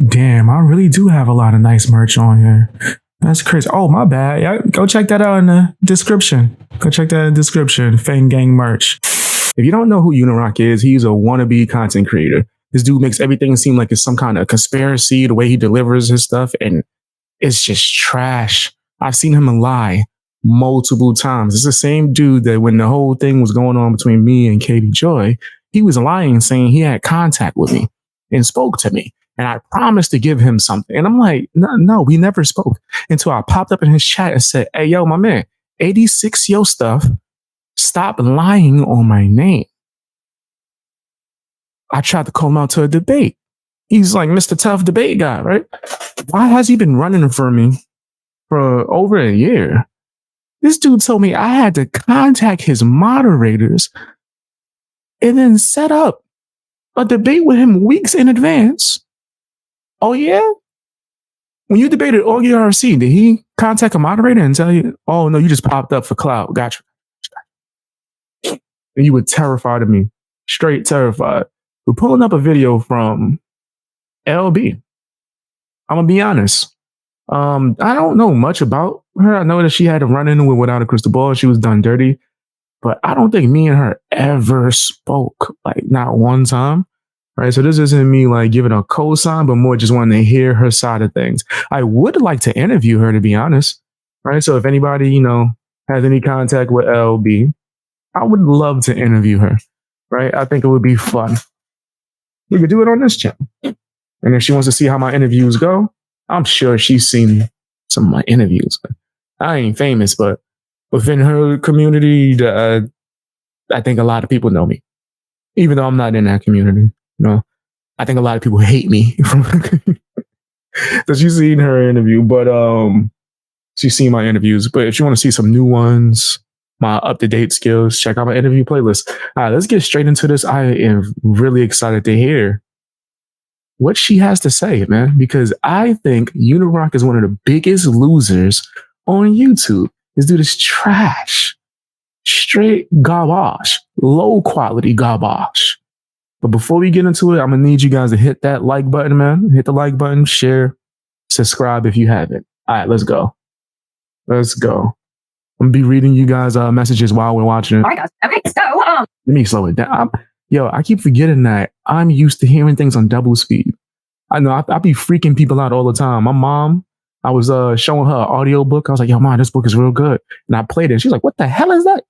Damn, I really do have a lot of nice merch on here. That's crazy. Oh, my bad. Yeah, go check that out in the description. Go check that in the description. Fang Gang merch. If you don't know who UNIROCK is, he's a wannabe content creator. This dude makes everything seem like it's some kind of conspiracy, the way he delivers his stuff, and it's just trash. I've seen him lie multiple times. It's the same dude that when the whole thing was going on between me and Katie Joy, he was lying, saying he had contact with me and spoke to me. And I promised to give him something. And I'm like, no, we never spoke until I popped up in his chat and said, hey, yo, my man, 86 yo stuff. Stop lying on my name. I tried to call him out to a debate. He's like Mr. Tough debate guy, right? Why has he been running for me for over a year? This dude told me I had to contact his moderators and then set up a debate with him weeks in advance. Oh, yeah? When you debated OGRC, did he contact a moderator and tell you, oh, no, you just popped up for clout. Gotcha. And you were terrified of me. Straight terrified. We're pulling up a video from LB. I'm going to be honest. I don't know much about her. I know that she had a run-in with Without a Crystal Ball. She was done dirty. But I don't think me and her ever spoke, like not one time. Right. So this isn't me like giving a cosign, but more just wanting to hear her side of things. I would like to interview her, to be honest. Right. So if anybody, has any contact with LB, I would love to interview her. Right. I think it would be fun. We could do it on this channel. And if she wants to see how my interviews go, I'm sure she's seen some of my interviews. I ain't famous, but within her community, I think a lot of people know me, even though I'm not in that community. I think a lot of people hate me. So she's seen her interview, but she's seen my interviews. But if you want to see some new ones, my up-to-date skills, check out my interview playlist. All right, let's get straight into this. I am really excited to hear what she has to say, man, because I think UNIROCK is one of the biggest losers on YouTube. This dude is trash. Straight garbage. Low quality garbage. But before we get into it, I'm going to need you guys to hit that like button, man. Hit the like button, share, subscribe if you haven't. All right, let's go. Let's go. I'm going to be reading you guys' messages while we're watching it. All right, guys. Okay, so let me slow it down. I keep forgetting that I'm used to hearing things on double speed. I know I be freaking people out all the time. My mom, I was showing her an audio book. I was like, yo, Mom, this book is real good. And I played it. She's like, what the hell is that?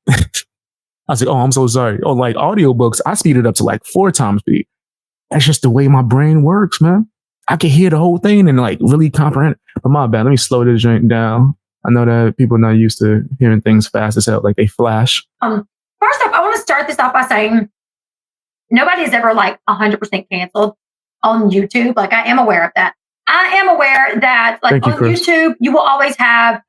I was like, oh, I'm so sorry. Oh, like audiobooks, I speed it up to like 4 times speed. That's just the way my brain works, man. I can hear the whole thing and like really comprehend it. But my bad, let me slow this joint down. I know that people are not used to hearing things fast as hell, like they flash. First off, I want to start this off by saying nobody's ever like 100% canceled on YouTube. Like I am aware of that. I am aware that like on YouTube, you will always have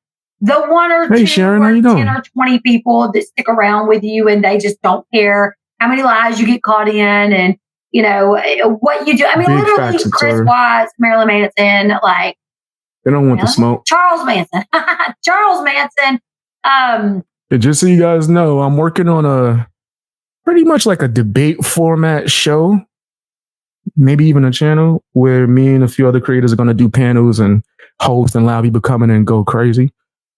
the 1 or 2 Sharon, or 10 or 20 people that stick around with you and they just don't care how many lies you get caught in and, what you do. I mean, big literally Chris Watts, Marilyn Manson, like. They don't want the smoke. Charles Manson. Charles Manson. Just so you guys know, I'm working on a pretty much like a debate format show. Maybe even a channel where me and a few other creators are going to do panels and host and allow people come in and go crazy.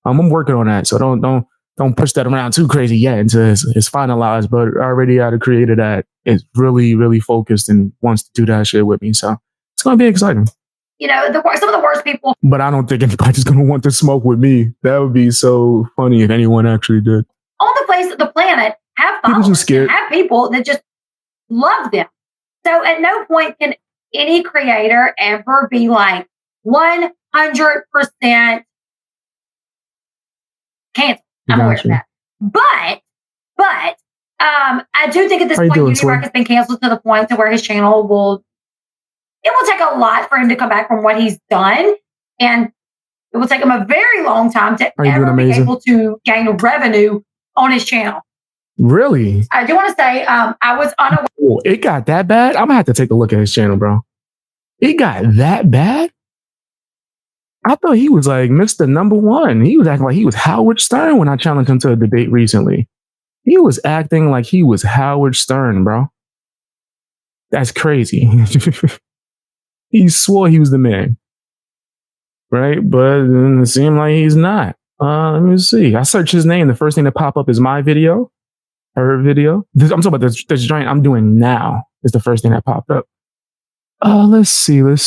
I'm working on that, so don't push that around too crazy yet until it's finalized. But I already had a creator that is really, really focused and wants to do that shit with me. So it's going to be exciting. Some of the worst people. But I don't think anybody's going to want to smoke with me. That would be so funny if anyone actually did. On the planet have followers, have people that just love them. So at no point can any creator ever be like 100% canceled. I'm aware of that. But I do think at this point, UNIROCK has been canceled to the point to where his channel it will take a lot for him to come back from what he's done. And it will take him a very long time to ever be able to gain revenue on his channel. Really? I do want to say, I was unaware. Oh, it got that bad? I'm going to have to take a look at his channel, bro. It got that bad? I thought he was like Mr. Number One. He was acting like he was Howard Stern when I challenged him to a debate recently. He was acting like he was Howard Stern, bro. That's crazy. He swore he was the man, right? But it seemed like he's not. Let me see. I search his name. The first thing that pop up is my video, her video. I'm talking about this joint I'm doing now is the first thing that popped up. Let's see. Rock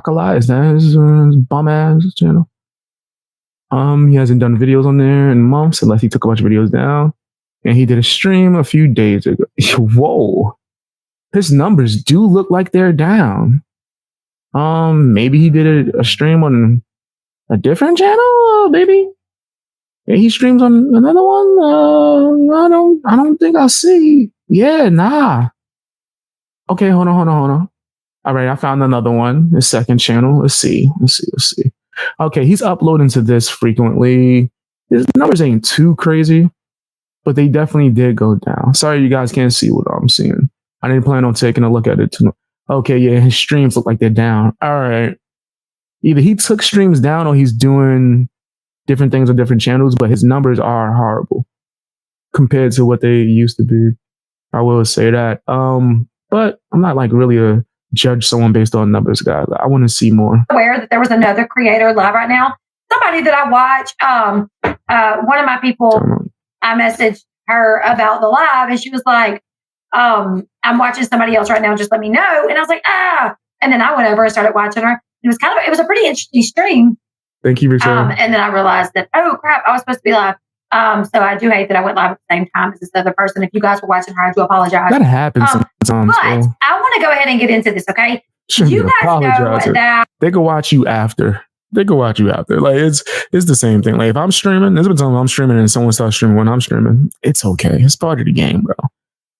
a lot? Is that his bum ass channel? He hasn't done videos on there in months unless he took a bunch of videos down. And he did a stream a few days ago. Whoa. His numbers do look like they're down. Maybe he did a stream on a different channel, maybe. Yeah, he streams on another one. I don't think I see. Yeah, nah. Okay, hold on. All right, I found another one. The second channel. Let's see. Okay, he's uploading to this frequently. His numbers ain't too crazy, but they definitely did go down. Sorry, you guys can't see what I'm seeing. I didn't plan on taking a look at it too much. Okay, yeah, his streams look like they're down. All right. Either he took streams down or he's doing different things on different channels, but his numbers are horrible compared to what they used to be. I will say that. But I'm not like really a judge someone based on numbers, guys. I want to see more. Aware that there was another creator live right now. Somebody that I watch, one of my people, I messaged her about the live and she was like, I'm watching somebody else right now, just let me know. And I was like, and then I went over and started watching her. It was a pretty interesting stream. Thank you for sharing. And then I realized that, oh crap, I was supposed to be live. So I do hate that I went live at the same time as this other person. If you guys were watching her, I do apologize. That happens sometimes. But I want to go ahead and get into this, okay? You guys know that they can watch you after. Like it's the same thing. Like if I'm streaming, there's been times I'm streaming and someone starts streaming when I'm streaming. It's okay. It's part of the game, bro.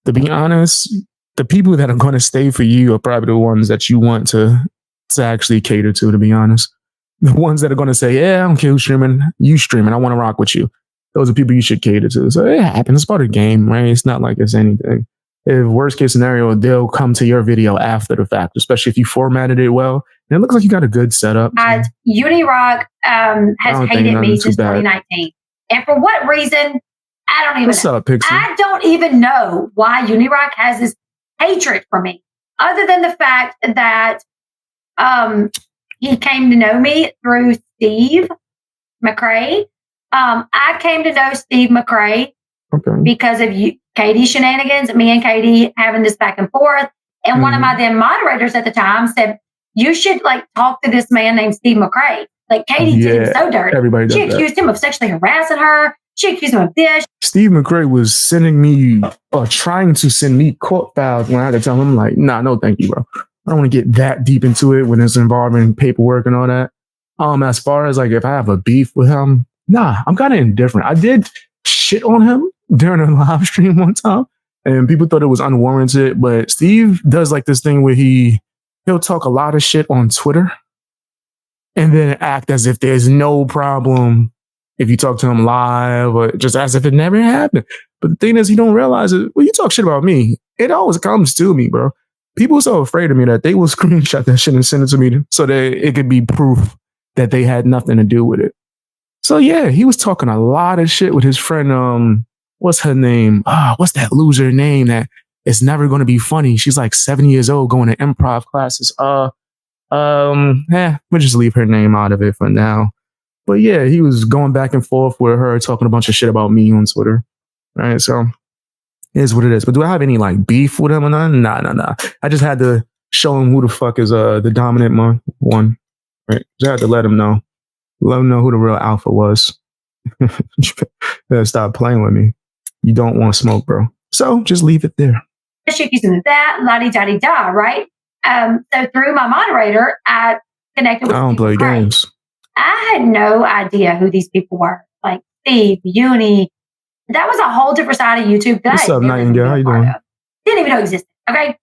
To be honest, the people that are going to stay for you are probably the ones that you want to actually cater to be honest. The ones that are going to say, yeah, I don't care who's streaming, you streaming, I want to rock with you. Those are people you should cater to. So it happens. It's part of the game, right? It's not like it's anything. If worst case scenario, they'll come to your video after the fact, especially if you formatted it well. And it looks like you got a good setup. UNIROCK has hated me since 2019. And for what reason? I don't even know. Up, Pixie? I don't even know why UNIROCK has this hatred for me, other than the fact that he came to know me through Steve McRae. I came to know Steve McRae because of Katie shenanigans, me and Katie having this back and forth. And one of my then moderators at the time said, you should talk to this man named Steve McRae. Like Katie did him so dirty. She accused him of sexually harassing her. She accused him of this. Steve McRae was sending me or trying to send me court files when I had to tell him like, nah, no, thank you, bro. I don't want to get that deep into it when it's involving paperwork and all that. As far as if I have a beef with him, nah, I'm kind of indifferent. I did shit on him during a live stream one time and people thought it was unwarranted, but Steve does this thing where he'll talk a lot of shit on Twitter and then act as if there's no problem if you talk to him live or just as if it never happened. But the thing is, he don't realize it. When you talk shit about me, it always comes to me, bro. People are so afraid of me that they will screenshot that shit and send it to me so that it could be proof that they had nothing to do with it. So yeah, he was talking a lot of shit with his friend. What's her name? What's that loser name that is never going to be funny? She's 7 years old going to improv classes. We'll just leave her name out of it for now. But yeah, he was going back and forth with her, talking a bunch of shit about me on Twitter. Right. So it is what it is. But do I have any beef with him or nothing? Nah. I just had to show him who the fuck is the dominant one. Right. Just had to let him know. Let him know who the real alpha was. Better stop playing with me. You don't want smoke, bro. So just leave it there. That la-di-da-di-da, right? So through my moderator, I connected with I don't play games. I had no idea who these people were. Like Steve, Uni. That was a whole different side of YouTube. What's up, Nightingale? How you doing? Didn't even know existed. Okay.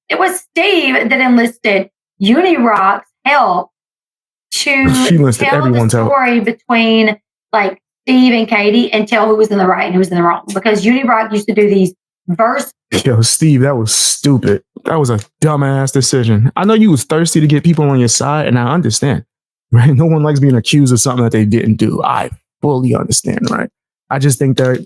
It was Steve that enlisted UNIROCK's help to tell the story between Steve and Katie and tell who was in the right and who was in the wrong. Because UNIROCK used to do these verse. Yo, Steve, that was stupid. That was a dumbass decision. I know you was thirsty to get people on your side, and I understand, right? No one likes being accused of something that they didn't do. I fully understand, right? I just think that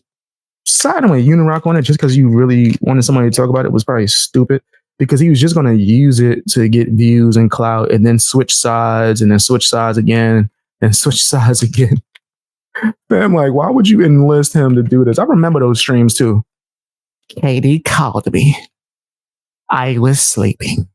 siding with UNIROCK on it just because you really wanted somebody to talk about it was probably stupid. because he was just going to use it to get views and clout and then switch sides and then switch sides again and switch sides again. I'm like, why would you enlist him to do this? I remember those streams too. Katie called me. I was sleeping.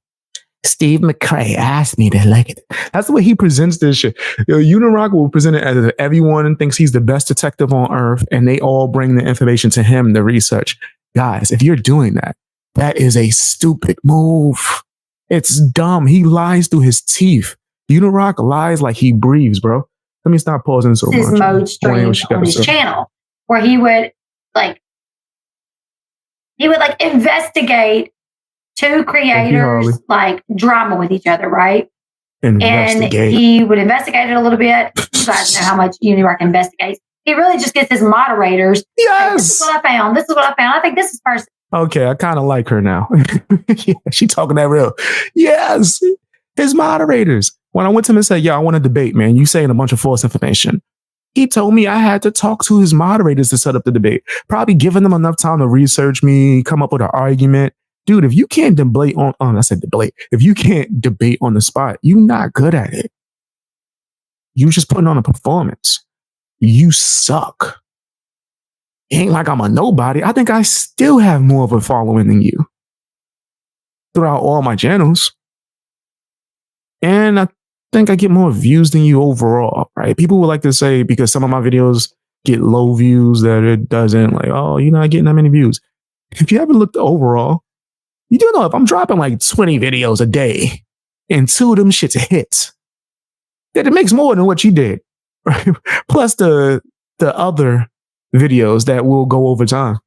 Steve McCrae asked me to look at it. That's the way he presents this shit. UNIROCK will present it as if everyone thinks he's the best detective on earth and they all bring the information to him to research. Guys, if you're doing that, that is a stupid move. It's dumb. He lies through his teeth. UNIROCK lies like he breathes, bro. Let me stop pausing so much. His mode streams on his channel where he would investigate two creators like drama with each other, right? And he would investigate it a little bit. You guys know how much UNIROCK investigates. He really just gets his moderators. Yes. This is what I found. This is what I found. I think this is person. Okay, I kind of like her now. Yeah, she talking that real. Yes, his moderators. When I went to him and said, "Yeah, I want to debate, man. You saying a bunch of false information." He told me I had to talk to his moderators to set up the debate. Probably giving them enough time to research me, come up with an argument. Dude, if you can't debate if you can't debate on the spot, you're not good at it. You just putting on a performance. You suck. It ain't like I'm a nobody. I think I still have more of a following than you throughout all my channels. And I think I get more views than you overall, right? People would like to say because some of my videos get low views that it doesn't, like, oh, you're not getting that many views. If you haven't looked overall, you do know if I'm dropping like 20 videos a day and 2 of them shits hits, that it makes more than what you did. Right? Plus the other videos that will go over time.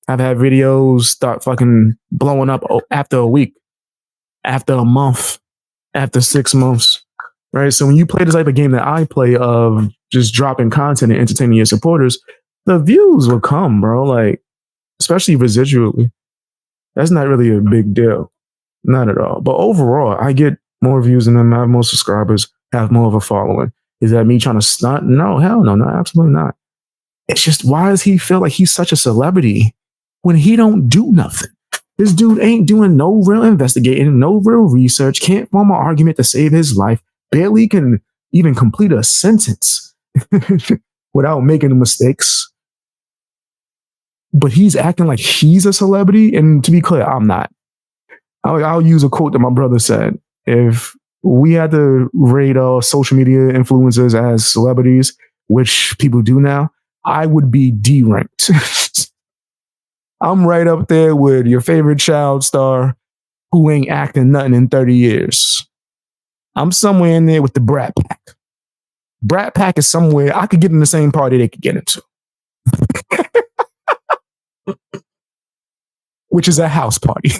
I've had videos start fucking blowing up after a week, after a month, after 6 months. Right? So when you play the type of game that I play of just dropping content and entertaining your supporters, the views will come, bro. Like, especially residually. That's not really a big deal. Not at all. But overall, I get more views than them. I have more subscribers, have more of a following. Is that me trying to stunt? No, hell no, absolutely not. It's just, why does he feel like he's such a celebrity when he don't do nothing? This dude ain't doing no real investigating, no real research, can't form an argument to save his life, barely can even complete a sentence without making mistakes. But he's acting like he's a celebrity. And to be clear, I'm not. I'll use a quote that my brother said. If we had to rate all social media influencers as celebrities, which people do now, I would be D ranked. I'm right up there with your favorite child star who ain't acting nothing in 30 years. I'm somewhere in there with the Brat Pack. Brat Pack is somewhere I could get in the same party they could get into. Which is a house party.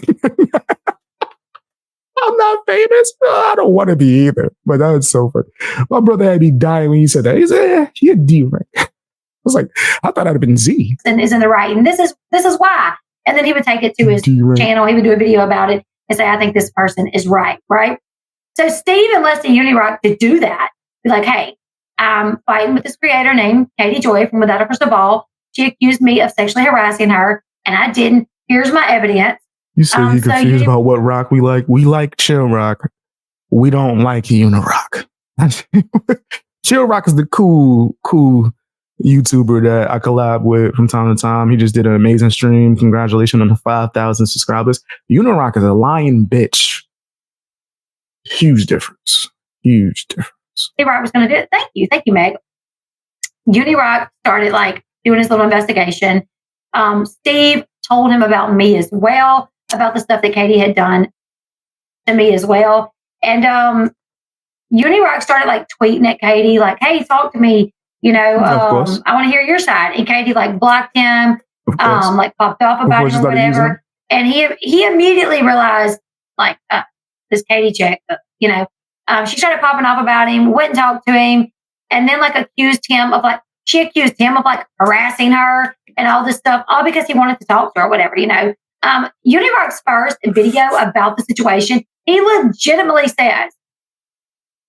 I'm not famous. I don't want to be either. But that was so funny. My brother had me dying when he said that. He said, you're D rank. I was like, I thought I'd have been Z. And is in the right. And this is why. And then he would take it to his channel. He would do a video about it and say, I think this person is right. So Steve enlisted UNIROCK to do that. Be like, hey, I'm fighting with this creator named Katie Joy from Without a Crystal Ball. She accused me of sexually harassing her, and I didn't. Here's my evidence. You said you're confused about what rock we like. We like chill rock. We don't like UNIROCK. Chill rock is the cool YouTuber that I collab with from time to time. He just did an amazing stream. Congratulations on the 5,000 subscribers. UNIROCK is a lying bitch. Huge difference. UNIROCK was going to do it. Thank you, Meg. UNIROCK started doing his little investigation. Steve told him about me as well, about the stuff that Katie had done to me as well. And UNIROCK started tweeting at Katie, hey, talk to me. I want to hear your side. And Katie blocked him, popped off about him or whatever. And he immediately realized this Katie chick, she started popping off about him, went and talked to him, and then accused him of harassing her and all this stuff, all because he wanted to talk to her or whatever, UNIROCK's first video about the situation, he legitimately says,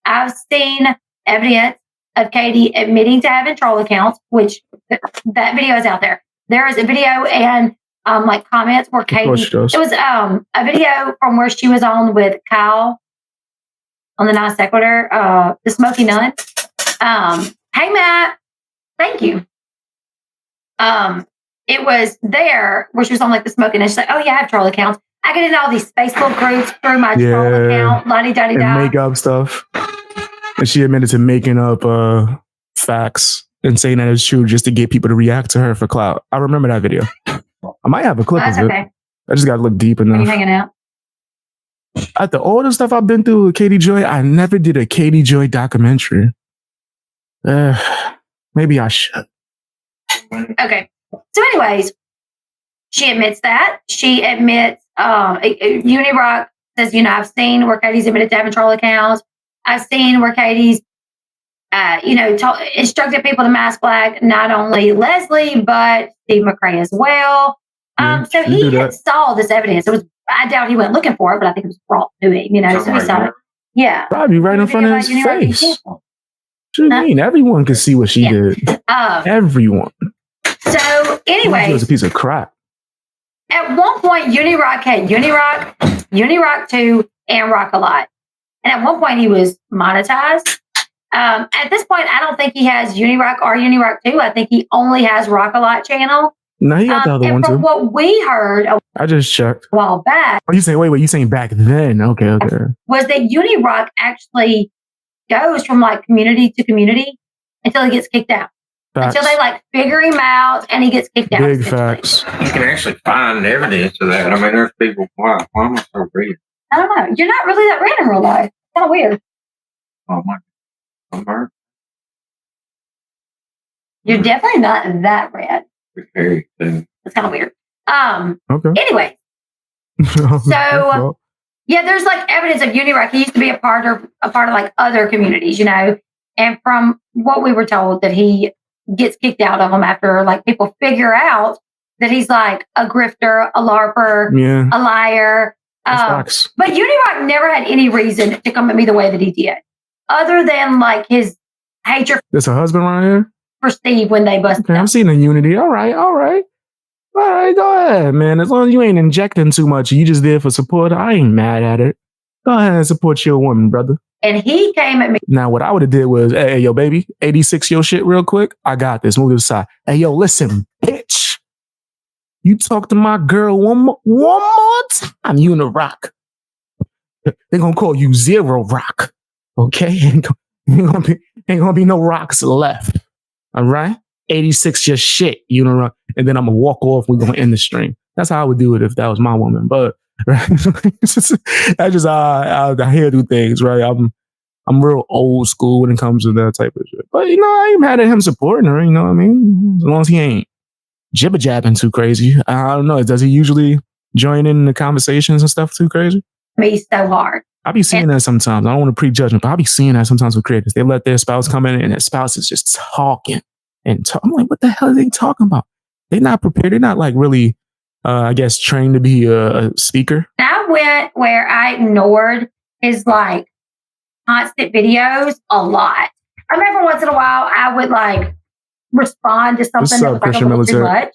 I've seen evidence of Katie admitting to having troll accounts, which that video is out there. There is a video, and like comments where Katie, it was a video from where she was on with Kyle on the Non Sequitur, the Smoky Nun. Hey Matt, thank you. It was there where she was on like the Smoky Nun. She's like, oh yeah, I have troll accounts. I get into all these Facebook groups through my troll account, and make up stuff. And she admitted to making up facts and saying that it's true just to get people to react to her for clout. I remember that video. I might have a clip of it. I just got to look deep enough. Are you hanging out? After all the stuff I've been through with Katie Joy, I never did a Katie Joy documentary. Maybe I should. Okay. So anyways, she admits that. She admits, UNIROCK says, I've seen where Katie's admitted to having troll accounts. I've seen where Katie's, instructed people to mask black, not only Leslie, but Steve McRae as well. So he saw this evidence. I doubt he went looking for it, but I think it was brought to him, so he saw it. Yeah. Probably right in front of his face. What do you mean? Everyone could see what she did. Everyone. So anyway. She was a piece of crap. At one point, UNIROCK had UNIROCK 2, and Rock a Lot. And at one point, he was monetized. At this point, I don't think he has UNIROCK or UNIROCK 2. I think he only has Rock a Lot channel. No, he got the other one too. From what we heard, I just checked a while back. Oh, you saying? Wait, you saying back then? Okay. Was that UNIROCK actually goes from like community to community until he gets kicked out? Facts. Until they like figure him out and he gets kicked out. Big facts. You can actually find evidence of that. I mean, there's people. Why am I so weird? I don't know. You're not really that red in real life. It's kind of weird. Oh my! I'm burnt. You're definitely not that red. Very thin. It's kind of weird. Okay. Anyway. So yeah, there's like evidence of UNIROCK. He used to be a part of like other communities, and from what we were told that he gets kicked out of them after like people figure out that he's like a grifter, a LARPer, a liar. But UNIROCK never had any reason to come at me the way that he did, other than like his hatred. This her husband right here? For Steve when they busted. Okay, I'm seeing the unity. All right. Go ahead, man. As long as you ain't injecting too much, you just there for support. I ain't mad at it. Go ahead and support your woman, brother. And he came at me. Now, what I would have did was, hey, yo, baby, 86 your shit real quick. I got this. Move to the side. Hey, yo, listen, bitch. You talk to my girl one more time, I'm UNIROCK. They're gonna call you Zero Rock. Okay? Ain't gonna be no rocks left. All right? 86 your shit, UNIROCK. And then I'm gonna walk off. We're gonna end the stream. That's how I would do it if that was my woman. But right? That's just how I hear do things, right? I'm real old school when it comes to that type of shit. But I ain't mad at him supporting her, you know what I mean? As long as he ain't jibber jabbing too crazy. I don't know. Does he usually join in the conversations and stuff too crazy? Me so hard. I be seeing that sometimes. I don't want to prejudge them, but I be seeing that sometimes with creators. They let their spouse come in and their spouse is just talking and I'm like, what the hell are they talking about? They're not prepared. They're not like really, I guess, trained to be a speaker. I went where I ignored his like constant videos a lot. I remember once in a while I would like respond to something that was like a little too much.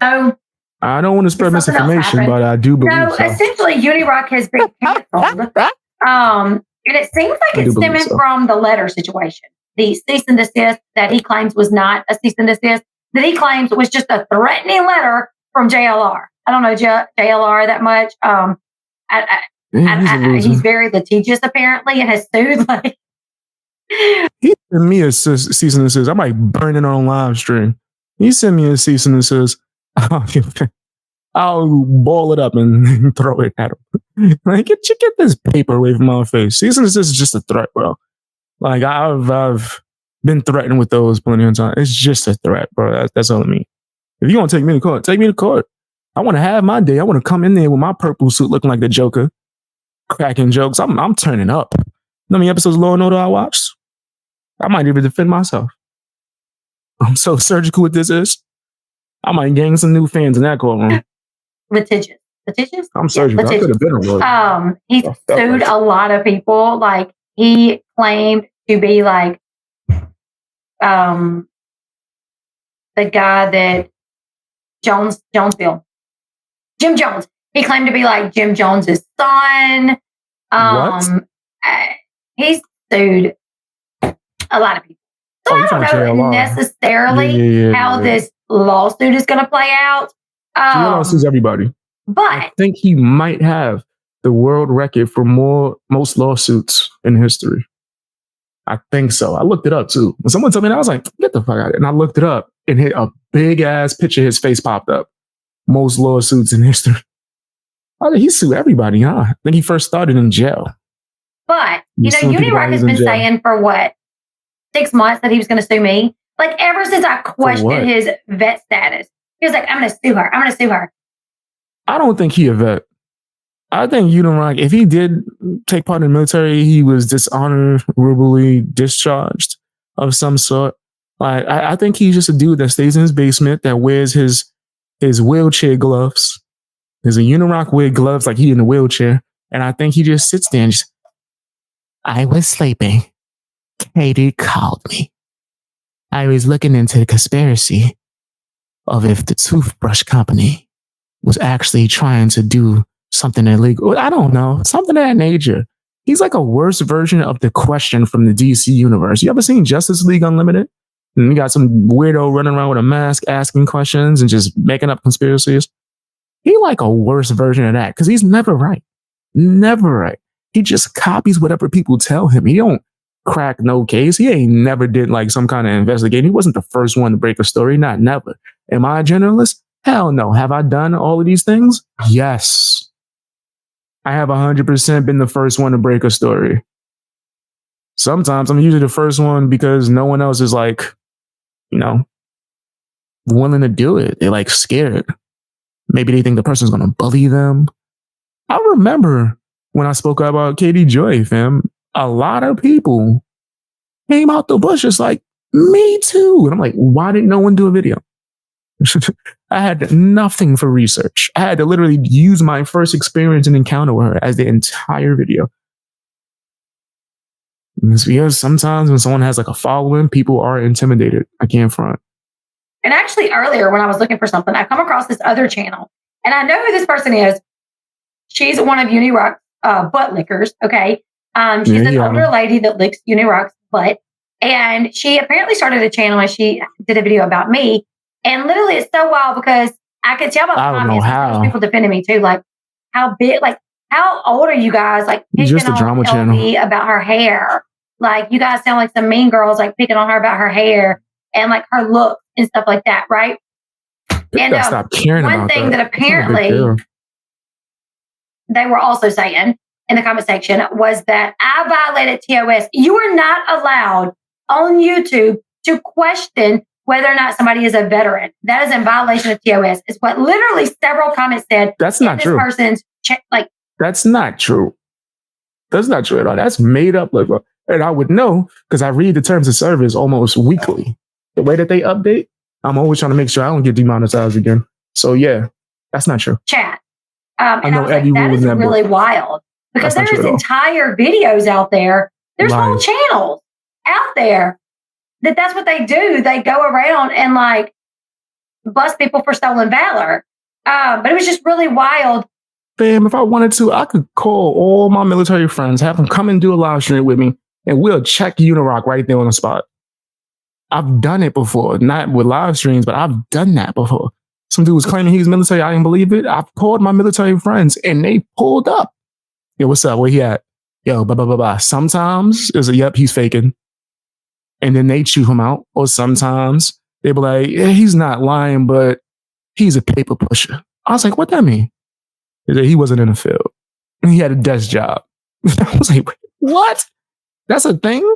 So I don't want to spread misinformation, but I do believe so. Essentially, UNIROCK has been canceled. And it seems like it's stemming from the letter situation. The cease and desist that he claims was not a cease and desist, that he claims was just a threatening letter from JLR. I don't know JLR that much. He's very litigious apparently and has sued like. He sent me a cease and desist. I might burn it on live stream. He sent me a cease and desist. I'll ball it up and throw it at him. Like, get this paper away from my face. Cease and desist is just a threat, bro. Like, I've been threatened with those plenty of times. It's just a threat, bro. That's all I mean. If you want to take me to court, take me to court. I want to have my day. I want to come in there with my purple suit looking like the Joker, cracking jokes. I'm turning up. You know how many episodes of Law & Order I watched? I might even defend myself. I'm so surgical with this is. I might gain some new fans in that courtroom. Litigious? I'm surgical. I could have been a lawyer. He sued a lot of people. Like, he claimed to be like the guy that Jonesville, Jim Jones. He claimed to be like Jim Jones's son. He's sued a lot of people. So I don't know necessarily how this lawsuit is going to play out. JLR sues everybody. But I think he might have the world record for most lawsuits in history. I think so. I looked it up too. When someone told me that, I was like, get the fuck out of here. And I looked it up and hit a big ass picture. His face popped up. Most lawsuits in history. I think he sued everybody, huh? I think he first started in jail. But, UNIROCK has been saying for what? 6 months that he was going to sue me. Like ever since I questioned his vet status. He was like, I'm going to sue her. I'm going to sue her. I don't think he a vet. I think UNIROCK, if he did take part in the military, he was dishonorably discharged of some sort. Like, I think he's just a dude that stays in his basement, that wears his wheelchair gloves. There's a UNIROCK wear gloves like he in a wheelchair. And I think he just sits there and just, I was sleeping. Katie called me. I was looking into the conspiracy of if the toothbrush company was actually trying to do something illegal. I don't know. Something of that nature. He's like a worse version of the Question from the DC universe. You ever seen Justice League Unlimited? And you got some weirdo running around with a mask asking questions and just making up conspiracies. He like a worse version of that because he's never right. Never right. He just copies whatever people tell him. He don't crack no case. He ain't never did like some kind of investigation. He wasn't the first one to break a story. Not never. Am I a generalist? Hell no. Have I done all of these things? Yes. I have 100% been the first one to break a story. Sometimes I'm usually the first one because no one else is like, willing to do it. They're like scared. Maybe they think the person's going to bully them. I remember when I spoke about Katie Joy, fam, a lot of people came out the bush just like, me too. And I'm like, why didn't no one do a video? I had nothing for research. I had to literally use my first experience and encounter with her as the entire video. It's because sometimes when someone has like a following, people are intimidated. I can't front. And actually earlier when I was looking for something, I come across this other channel and I know who this person is. She's one of UNIROCK's butt lickers. Okay. She's an older lady that licks UNIROCK's butt. And she apparently started a channel and she did a video about me. And literally it's so wild because I could tell by the comments there's people defending me too. Like how big, like how old are you guys? Like picking just a drama on channel about her hair. Like you guys sound like some mean girls, like picking on her about her hair and like her look and stuff like that, right? And stop caring one thing that apparently they were also saying in the comment section was that I violated TOS. You are not allowed on YouTube to question whether or not somebody is a veteran. That is in violation of TOS. It's what literally several comments said. That's not true. That's not true. That's not true at all. That's made up. And I would know because I read the terms of service almost weekly. The way that they update, I'm always trying to make sure I don't get demonetized again. So yeah, that's not true. Chat. I know every that is really wild because there's entire videos out there. There's whole channels out there that's what they do. They go around and like bust people for stolen valor. But it was just really wild. Fam, if I wanted to, I could call all my military friends, have them come and do a live stream with me, and we'll check UNIROCK right there on the spot. I've done it before, not with live streams, but I've done that before. Some dude was claiming he was military. I didn't believe it. I called my military friends, and they pulled up. Yo, what's up? Where he at? Yo, blah, blah, blah, blah. Sometimes it's a, yep, he's faking. And then they chew him out. Or sometimes they be like, yeah, he's not lying, but he's a paper pusher. I was like, what that mean? He wasn't in the field. He had a desk job. I was like, what? That's a thing?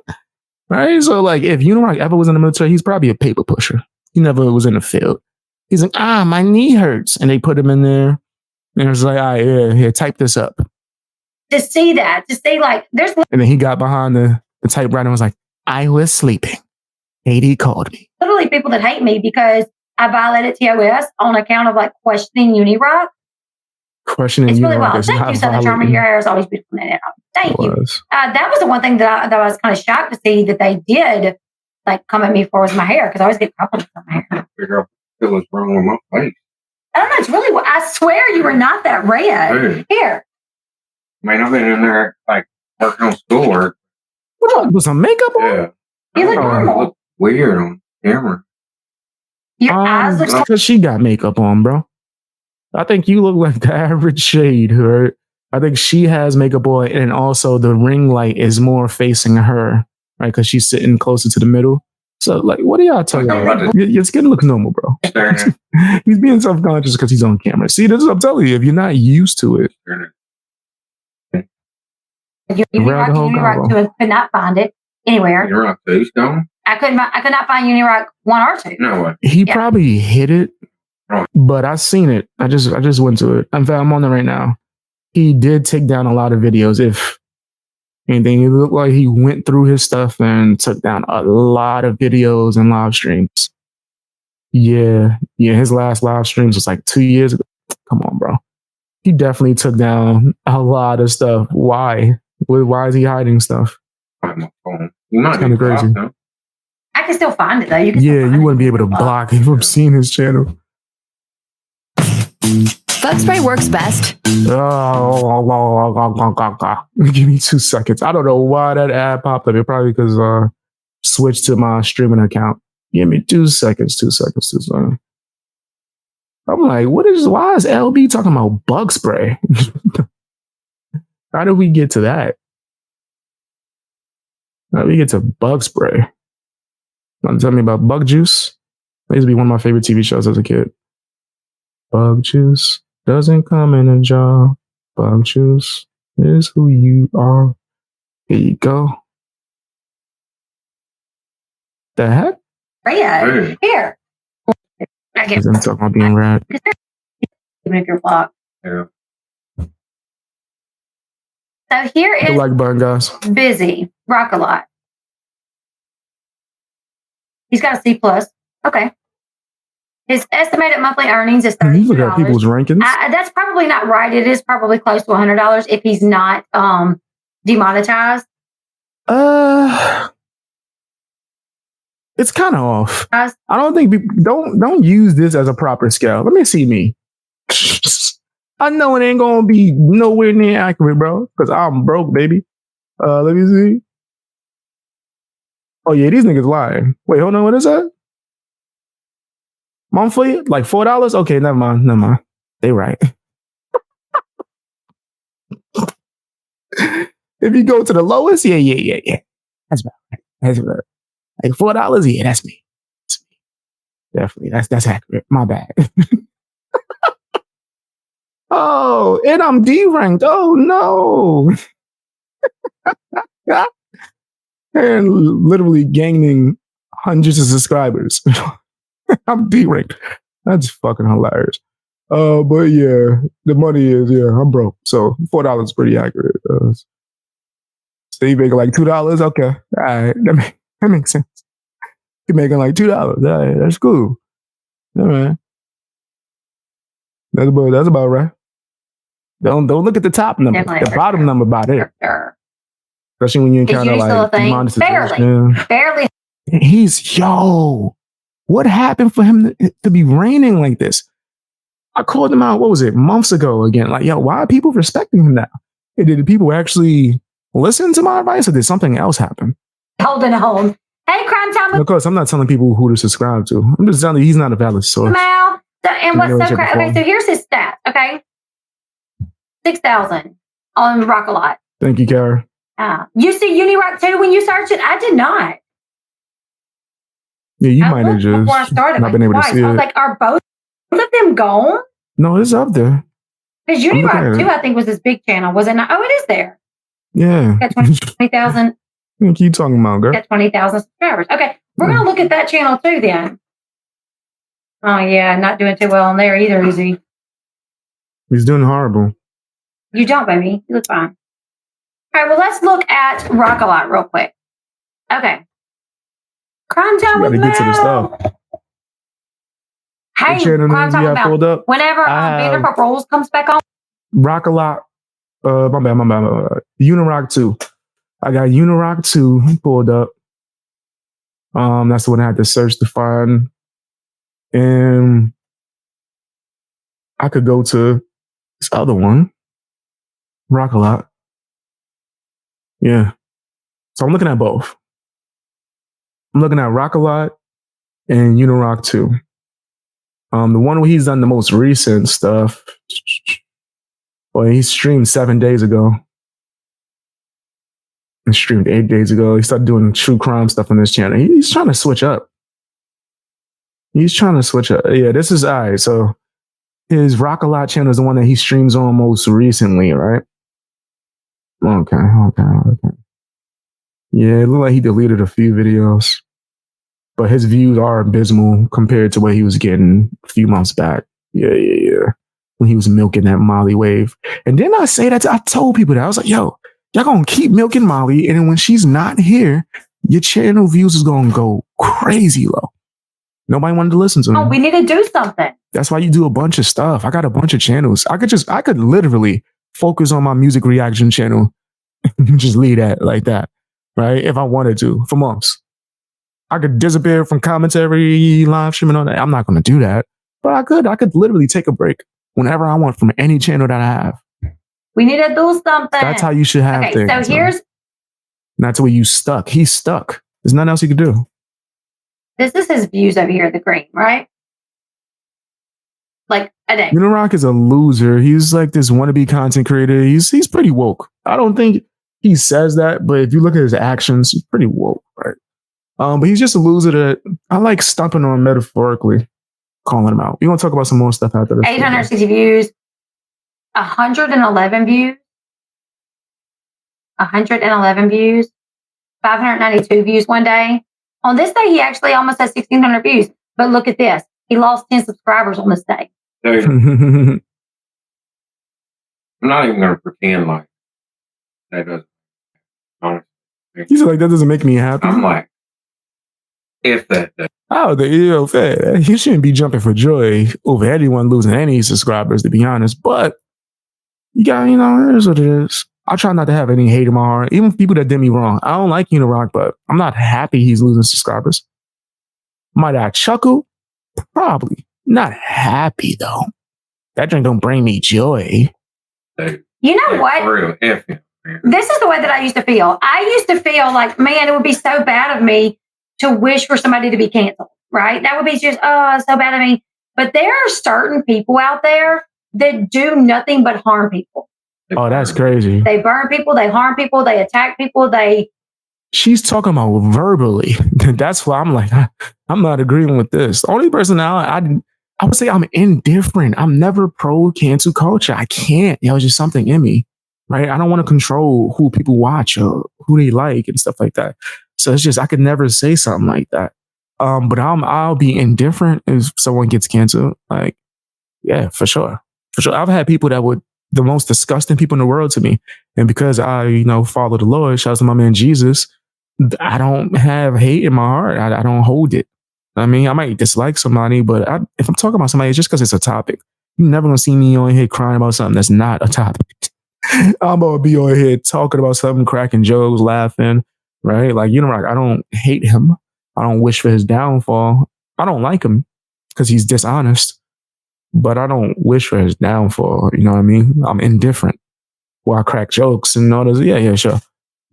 Right? So like, if UNIROCK ever was in the military, he's probably a paper pusher. He never was in the field. He's like, my knee hurts. And they put him in there. And it was like, all right, here, type this up. To see that, to see like, there's... And then he got behind the typewriter and was like, I was sleeping. Katie called me. Literally people that hate me because I violated TOS on account of like questioning UNIROCK. Questioning it's really wild. Thank you, Southern Charmer. Your hair is always beautiful. Thank you. That was the one thing that I was kind of shocked to see that they did like come at me for was my hair because I always get compliments on my hair. Figure out what's wrong with my face. I don't know. It's really. I swear you were not that red. Dude. Here. I mean, I've been in there like working on schoolwork. What you put some makeup on? Yeah. You look normal. Look weird on camera. Your eyes look so. Because she got makeup on, bro. I think you look like the average shade, right? I think she has makeup on, and also the ring light is more facing her, right? Because she's sitting closer to the middle. So, like, what are y'all talking about? Your skin looks normal, bro. He's being self-conscious because he's on camera. See, this is what I'm telling you. If you're not used to it, UNIROCK 2 and could not find it anywhere. UNIROCK 2's gone? I could not find UNIROCK 1 or 2. No way. He probably hit it, but I seen it. I just went to it. In fact, I'm on it right now. He did take down a lot of videos. If anything, it looked like he went through his stuff and took down a lot of videos and live streams. Yeah. His last live streams was like 2 years ago. Come on, bro. He definitely took down a lot of stuff. Why? Why is he hiding stuff? My phone. You might it's kind of crazy. Blocked, I can still find it though. You you wouldn't be able to block him from seeing his channel. Bug spray works best. Give me 2 seconds. I don't know why that ad popped up. It probably because switched to my streaming account. Give me 2 seconds. 2 seconds. 2 seconds. I'm like, why is LB talking about bug spray? How did we get to that? How did we get to bug spray? Want to tell me about bug juice? That used to be one of my favorite TV shows as a kid. Bug juice doesn't come in a jar. Bug juice is who you are. Here you go. The heck? Red. Here. I get I'm talking about being red. Even if you're blocked. Yeah. So here is like button, guys. Busy. Rock a lot. He's got a C+. Okay. His estimated monthly earnings is $32. You look at people's rankings. That's probably not right. It is probably close to $100 if he's not demonetized. It's kind of off. I don't think don't use this as a proper scale. Let me see me. I know it ain't gonna be nowhere near accurate, bro, because I'm broke, baby. Let me see. Oh yeah, these niggas lying. Wait, hold on, what is that? Monthly, like $4? Okay, never mind. They right. If you go to the lowest, yeah. That's about like $4, yeah, that's me. Definitely, that's accurate. My bad. Oh, and I'm D-ranked. Oh no. And literally gaining hundreds of subscribers. I'm D-ranked. That's fucking hilarious. But yeah, the money is, I'm broke. So $4 is pretty accurate. So you making like $2? Okay. All right. That makes sense. You're making like $2. All right, that's cool. All right. That's about right. Don't look at the top number. The bottom number about it. Especially when you encounter like monetization. Barely. What happened for him to be reigning like this? I called him out, what was it, months ago again. Like, why are people respecting him now? Hey, did people actually listen to my advice or did something else happen? Holding home. Hey, Crime Time. Of course, I'm not telling people who to subscribe to. I'm just telling you he's not a valid source. And what's so crazy? Okay, so here's his stats, okay? 6,000 on Rock a Lot. Thank you, Kara. You see UNIROCK 2 when you search it? I did not. Yeah, you might have just before I started, not been able to see it. I was like, are both of them gone? No, it's up there. Because UNIROCK 2, I think, was his big channel. Was it not? Oh, it is there. Yeah. Got 20,000. What are you talking about, girl? Got 20,000 subscribers. Okay, we're going to look at that channel too then. Oh, yeah, not doing too well on there either, is he? He's doing horrible. You don't, baby. You look fine. All right, well, let's look at Rock a Lot real quick. Okay. Crime Time with Mel. Get to the stuff. Hey, Crime Time with Mel. Whenever Vanderpump Rules comes back on. Rock a Lot. My bad. UNIROCK 2. I got UNIROCK 2 pulled up. That's the one I had to search to find. And I could go to this other one, Rock a Lot. Yeah. So I'm looking at both. I'm looking at Rock a Lot and UNIROCK 2. The one where he's done the most recent stuff, well, he streamed 7 days ago. And streamed 8 days ago. He started doing true crime stuff on this channel. He's trying to switch up. Yeah, this is all right. So his Rock a Lot channel is the one that he streams on most recently, right? Okay. Yeah, it looked like he deleted a few videos, but his views are abysmal compared to what he was getting a few months back. Yeah. When he was milking that Molly wave. And then I say that, I told people that. I was like, yo, y'all gonna keep milking Molly, and then when she's not here, your channel views is gonna go crazy low. Nobody wanted to listen to me. Oh, we need to do something. That's why you do a bunch of stuff. I got a bunch of channels. I could literally focus on my music reaction channel and just leave that like that, right? If I wanted to, for months. I could disappear from commentary, live streaming, all that. I'm not going to do that, but I could literally take a break whenever I want from any channel that I have. We need to do something. That's how you should have things. So here's... Not to where you stuck. He's stuck. There's nothing else he could do. This is his views over here, the green, right? Like a day. UNIROCK is a loser. He's like this wannabe content creator. He's pretty woke. I don't think he says that, but if you look at his actions, he's pretty woke, right? But he's just a loser that I like stumping on metaphorically, calling him out. We're going to talk about some more stuff after this. 860 views, 111 views, 111 views, 592 views one day. On this day, he actually almost has 1,600 views. But look at this. He lost 10 subscribers on this day. Dude, I'm not even going to pretend like that doesn't. Honestly. He's like, that doesn't make me happy. I'm like, if that does. Oh, he shouldn't be jumping for joy over anyone losing any subscribers, to be honest. But you got, here's what it is. I try not to have any hate in my heart, even people that did me wrong. I don't like UNIROCK, but I'm not happy he's losing subscribers. Might I chuckle? Probably. Not happy, though. That drink don't bring me joy. You know what? For real, this is the way that I used to feel. I used to feel like, man, it would be so bad of me to wish for somebody to be canceled, right? That would be just, oh, so bad of me. But there are certain people out there that do nothing but harm people. Oh, that's crazy. They burn people, they harm people, they attack people, She's talking about verbally. That's why I'm like, I'm not agreeing with this. The only person now, I would say I'm indifferent. I'm never pro cancel culture. I can't. It's just something in me, right? I don't want to control who people watch or who they like and stuff like that. So it's just, I could never say something like that. But I'll be indifferent if someone gets canceled. Like, yeah, for sure. For sure. I've had people that would, the most disgusting people in the world to me. And because I, follow the Lord, shout out to my man Jesus, I don't have hate in my heart. I don't hold it. I mean, I might dislike somebody, but if I'm talking about somebody, it's just because it's a topic. You're never going to see me on here crying about something that's not a topic. I'm going to be on here talking about something, cracking jokes, laughing, right? Like, I don't hate him. I don't wish for his downfall. I don't like him because he's dishonest. But I don't wish for his downfall. You know what I mean? I'm indifferent. Well, I crack jokes and all this. Yeah, sure.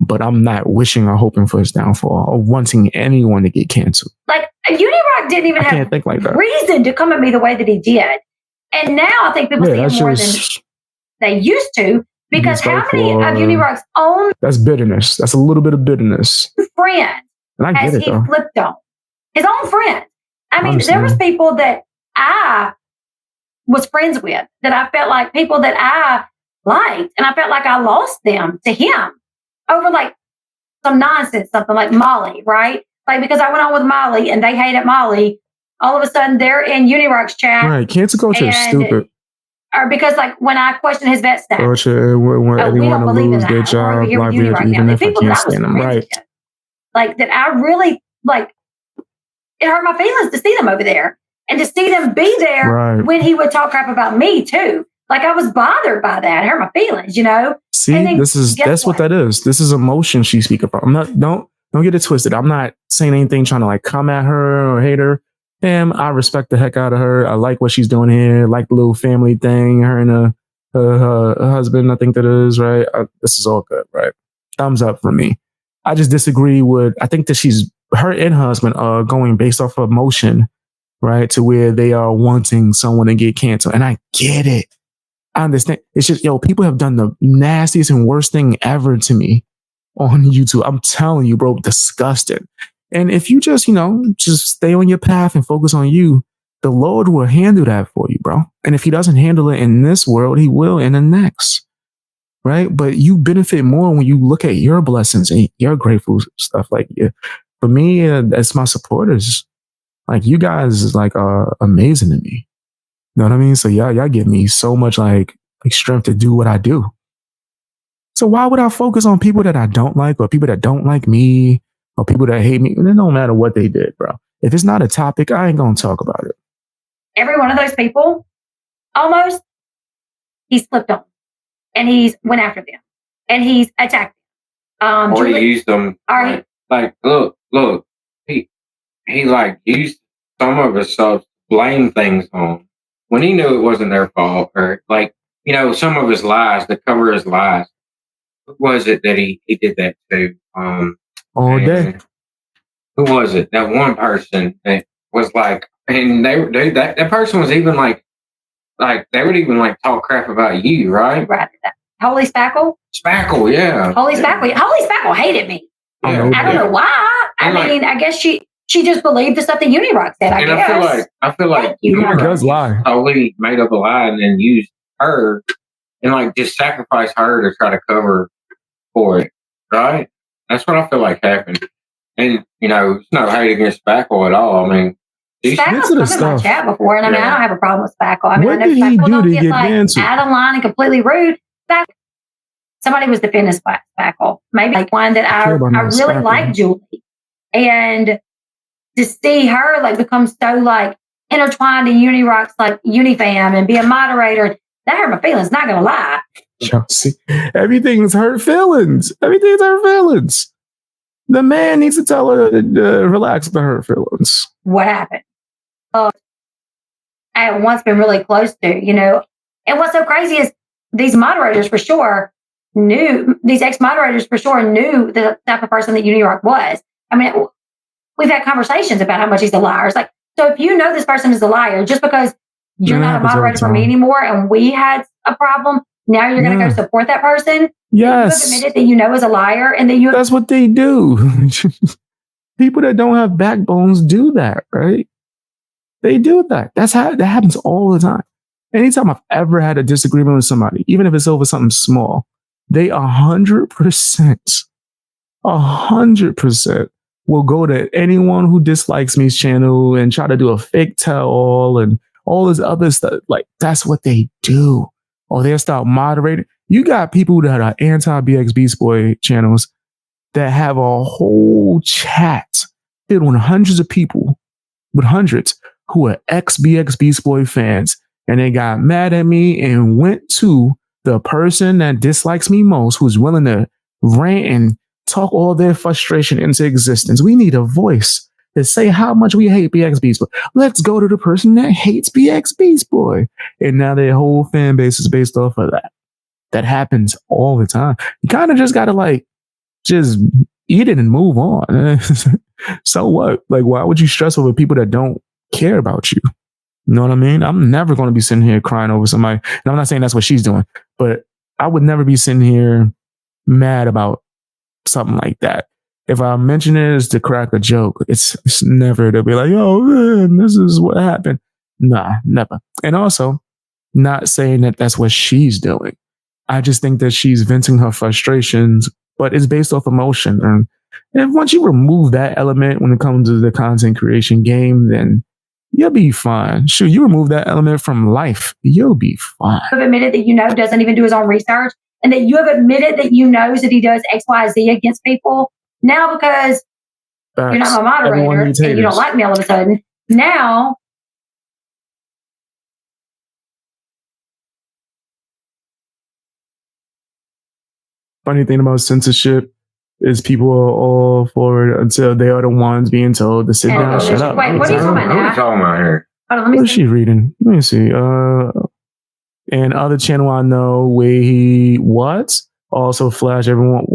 But I'm not wishing or hoping for his downfall or wanting anyone to get canceled. Like, UNIROCK didn't even have reason to come at me the way that he did. And now I think people see him more than they used to. Because how many of UNIROCK's own... That's bitterness. That's a little bit of bitterness. Friends has he flipped on? His own friends. I mean, there was people that I was friends with, that I felt like people that I liked, and I felt like I lost them to him over like some nonsense, something like Molly, right? Like, because I went on with Molly and they hated Molly, all of a sudden they're in UNIROCK's chat. Right, cancel culture is stupid. Or because like when I questioned his vet status, culture, when anyone to lose their job, livelihood, even if I can't stand them, right? Like that, I really like. It hurt my feelings to see them over there. And to see them be there when he would talk crap about me too. Like I was bothered by that. It hurt my feelings, See, that's what that is. This is emotion she's speaking about. Don't Don't get it twisted. I'm not saying anything trying to like come at her or hate her. Damn, I respect the heck out of her. I like what she's doing here. Like the little family thing. Her and her husband, I think that is, right? This is all good, right? Thumbs up for me. I just disagree with, I think that her and her husband are going based off of emotion, right? To where they are wanting someone to get canceled. And I get it. I understand. It's just, people have done the nastiest and worst thing ever to me on YouTube. I'm telling you, bro, disgusting. And if you just, just stay on your path and focus on you, the Lord will handle that for you, bro. And if he doesn't handle it in this world, he will in the next. Right. But you benefit more when you look at your blessings and your grateful stuff. Like, for me, that's my supporters. Like, you guys is like amazing to me. You know what I mean? So y'all give me so much like strength to do what I do. So why would I focus on people that I don't like, or people that don't like me, or people that hate me? It don't matter what they did, bro. If it's not a topic, I ain't gonna talk about it. Every one of those people, almost, he's flipped on, and he's went after them, and he's attacked them. Or he used them. Like, look, he like used some of his stuff to blame things on when he knew it wasn't their fault, or like, some of his lies to cover his lies. Who was it that he did that to? All day. Who was it? That one person that was like, and that person was even like they would even like talk crap about you, right? Right. Holy Spackle? Spackle, yeah. Holy Spackle. Holy Spackle hated me. Yeah. I don't know why. I guess she just believed the stuff that UNIROCK said, I guess. I feel like UNIROCK does lie. Totally made up a lie and then used her and like just sacrifice her to try to cover for it, right? That's what I feel like happened. And it's no hate against Spackle at all. I mean, Spackle's come in my chat before, and I don't have a problem with Spackle. I mean, what I know did he Spackle do don't to get get like canceled? out of line and completely rude. Somebody was defending Spackle, maybe like one that I really like Julie, and to see her like become so like intertwined in UNIROCK's like Unifam and be a moderator, that hurt my feelings. Not gonna lie. See, everything's hurt feelings. Everything's hurt feelings. The man needs to tell her to relax the hurt feelings. What happened? I had once been really close to, and what's so crazy is these moderators for sure these ex-moderators for sure knew the type of person that UNIROCK was. I mean, we've had conversations about how much he's a liar. It's like, so if you know this person is a liar, just because you're not a moderator for me anymore and we had a problem, now you're going to go support that person? Yes. You have admitted that you know is a liar, and that that's what they do. People that don't have backbones do that, right? They do that. That happens all the time. Anytime I've ever had a disagreement with somebody, even if it's over something small, they 100% will go to anyone who dislikes me's channel and try to do a fake tell-all and all this other stuff. Like, that's what they do. Or they'll start moderating. You got people that are anti-BX Beast Boy channels that have a whole chat filled with hundreds of people, who are ex-BX Beast Boy fans. And they got mad at me and went to the person that dislikes me most, who's willing to rant and talk all their frustration into existence. We need a voice to say how much we hate BX Beast Boy. Let's go to the person that hates BX Beast Boy. And now their whole fan base is based off of that. That happens all the time. You kind of just got to just eat it and move on. So what? Like, why would you stress over people that don't care about you? You know what I mean? I'm never going to be sitting here crying over somebody. And I'm not saying that's what she's doing, but I would never be sitting here mad about something like that. If I mention it as to crack a joke, it's never to be like, oh man, this is what happened. Nah, never. And also, not saying that that's what she's doing. I just think that she's venting her frustrations, but it's based off emotion. And once you remove that element when it comes to the content creation game, then you'll be fine. Sure, you remove that element from life, you'll be fine. You have admitted that doesn't even do his own research, and that you have admitted that knows that he does X, Y, Z against people. Now, because you're not my moderator and you don't like me all of a sudden, now funny thing about censorship is people are all for it until they are the ones being told to sit down, shut up. Wait, what are you talking about? Who are you talking about here? What is she reading? Let me see. And other channel I know where he also flash everyone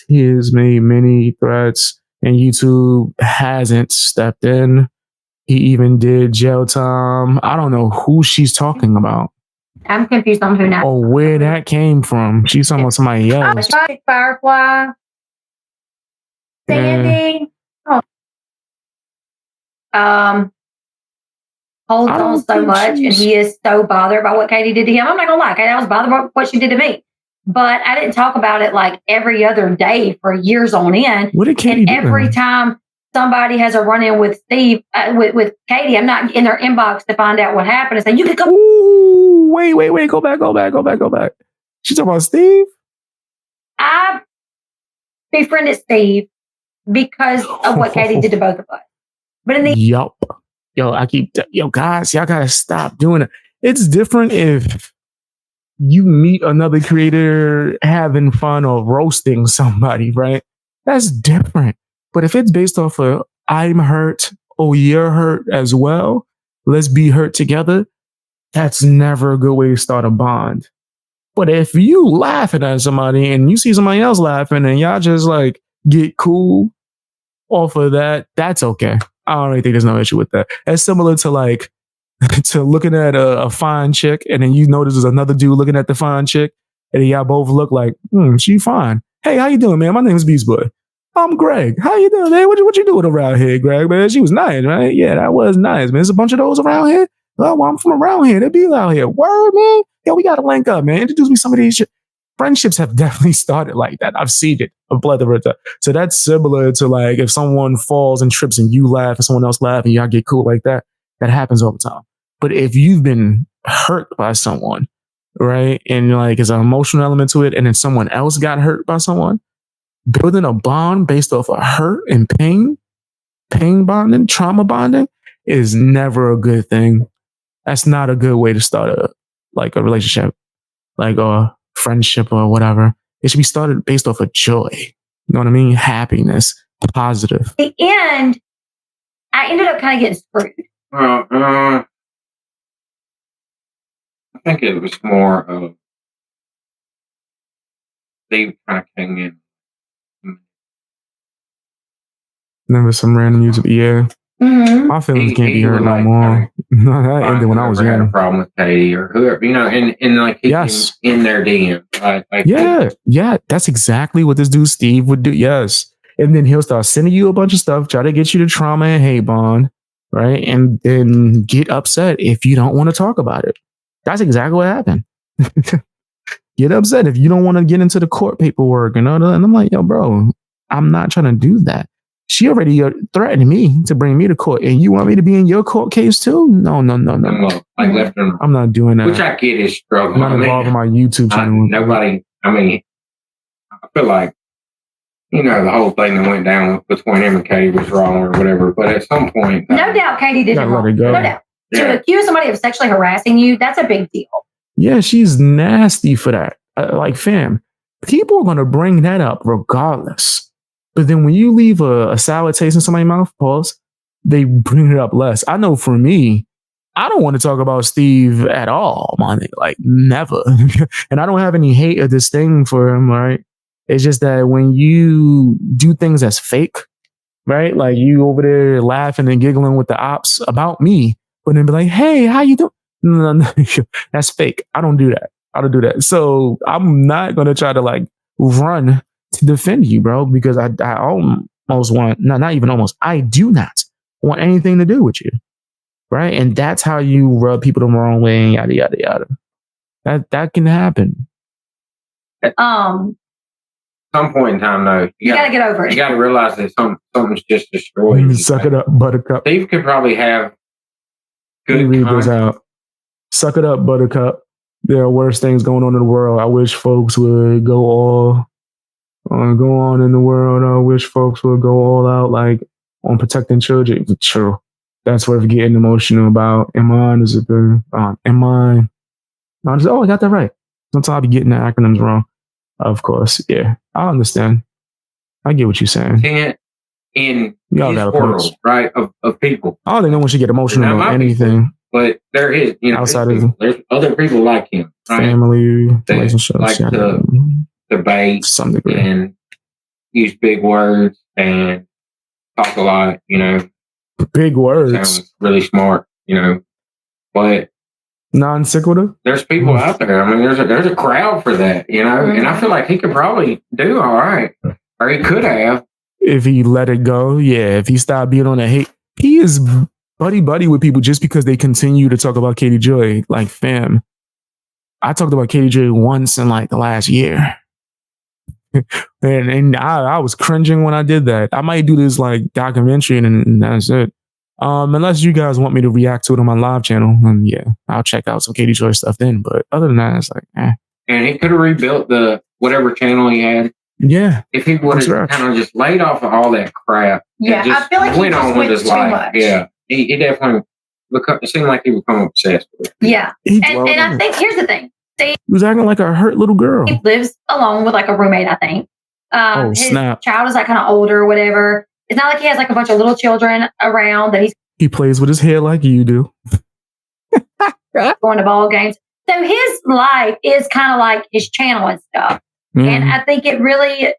he has made many threats and YouTube hasn't stepped in. He even did jail time. I don't know who she's talking about. I'm confused on who now. Or where that came from. She's talking about somebody else. Firefly. Sandy. Holds on so much, and he is so bothered by what Katie did to him. I'm not gonna lie, Katie, I was bothered by what she did to me, but I didn't talk about it like every other day for years on end. What did Katie do? Every time somebody has a run-in with Steve, with Katie, I'm not in their inbox to find out what happened and say, you could go. Ooh, wait, go back. She's talking about Steve? I befriended Steve because of what Katie did to both of us. But in the guys, y'all gotta stop doing it. It's different if you meet another creator having fun or roasting somebody, right? That's different. But if it's based off of I'm hurt, oh, you're hurt as well, let's be hurt together, that's never a good way to start a bond. But if you laughing at somebody and you see somebody else laughing and y'all just like get cool off of that, that's okay. I don't really think there's no issue with that. It's similar to like to looking at a fine chick and then you notice there's another dude looking at the fine chick and y'all both look like, she fine. Hey, how you doing, man? My name is Beast Boy. I'm Greg. How you doing, man? What you doing around here, Greg, man? She was nice, right? Yeah, that was nice, man. There's a bunch of those around here. Well, I'm from around here. They be out here. Word, man. Yo, we got to link up, man. Introduce me to some of these shit. Friendships have definitely started like that. I've seen it a plethora of times. So that's similar to like if someone falls and trips and you laugh and someone else laugh and y'all get cool like that. That happens all the time. But if you've been hurt by someone, right, and like there's an emotional element to it, and then someone else got hurt by someone, building a bond based off of hurt and pain bonding, trauma bonding is never a good thing. That's not a good way to start a relationship, like a friendship or whatever. It should be started based off of joy. You know what I mean? Happiness, positive. At the end, I ended up kind of getting screwed. I think it was more of they kind of came in. Remember some random music? Yeah. Mm-hmm. My feelings can't be hurt no more. That ended when I was young. Had a problem with Katie or whoever, and like yes, in their DM. Yeah, that's exactly what this dude Steve would do. Yes, and then he'll start sending you a bunch of stuff, try to get you to trauma and hate bond, right? And then get upset if you don't want to talk about it. That's exactly what happened. Get upset if you don't want to get into the court paperwork and all that. And I'm like, yo, bro, I'm not trying to do that. She already threatened me to bring me to court, and you want me to be in your court case too? No. Like left and I'm not doing that. Which I get is struggle. I'm not involved in my YouTube channel. Nobody. I mean, I feel like the whole thing that went down between him and Katie was wrong or whatever. But at some point, no doubt, Katie did it wrong. No doubt. Yeah. To accuse somebody of sexually harassing you, that's a big deal. Yeah, she's nasty for that. Like, fam, people are gonna bring that up regardless. But then when you leave a sour taste in somebody's mouth, pause, they bring it up less. I know for me, I don't want to talk about Steve at all, man. Like, never. And I don't have any hate or disdain for him, right? It's just that when you do things that's fake, right? Like you over there laughing and giggling with the ops about me, but then be like, hey, how you doing? No, that's fake. I don't do that. So I'm not going to try to like run to defend you, bro, because I almost want, not even almost, I do not want anything to do with you, right? And that's how you rub people the wrong way and yada, yada, yada. That can happen. Some point in time, though, you got to get over it. You got to realize that something's just destroyed. Suck it up, Buttercup. Steve could probably have good read this out. Suck it up, Buttercup. There are worse things going on in the world. I wish folks would go on in the world. I wish folks would go all out, like on protecting children. True. That's worth getting emotional about. Am I? I got that right. Sometimes I be getting the acronyms wrong. Of course. Yeah, I understand. I get what you're saying. In his world, right, of people. I don't think no one should get emotional about anything. People, but there is, outside of there's other people like him, right? Family, relationships, like to debate to some degree and use big words and talk a lot, Big words. Sounds really smart, but non sequitur. There's people out there. I mean, there's a crowd for that, and I feel like he could probably do all right, or he could have. If he let it go, yeah. If he stopped being on that hate, he is buddy with people just because they continue to talk about Katie Joy. Like, fam, I talked about Katie Joy once in like the last year. and I was cringing when I did that. I might do this like documentary and that's it. Unless you guys want me to react to it on my live channel, then yeah, I'll check out some Katie Joy stuff then. But other than that, it's like, And he could have rebuilt the whatever channel he had. Yeah. If he would have kind of just laid off of all that crap. Yeah, I feel like went on with his life. Much. Yeah. He definitely it seemed like he would become obsessed with it. Yeah. And I think here's the thing. He was acting like a hurt little girl. He lives alone with like a roommate, I think. His child is like kind of older or whatever. It's not like he has like a bunch of little children around that he plays with his hair like you do. Going to ball games. So his life is kind of like his channel and stuff. And I think it really,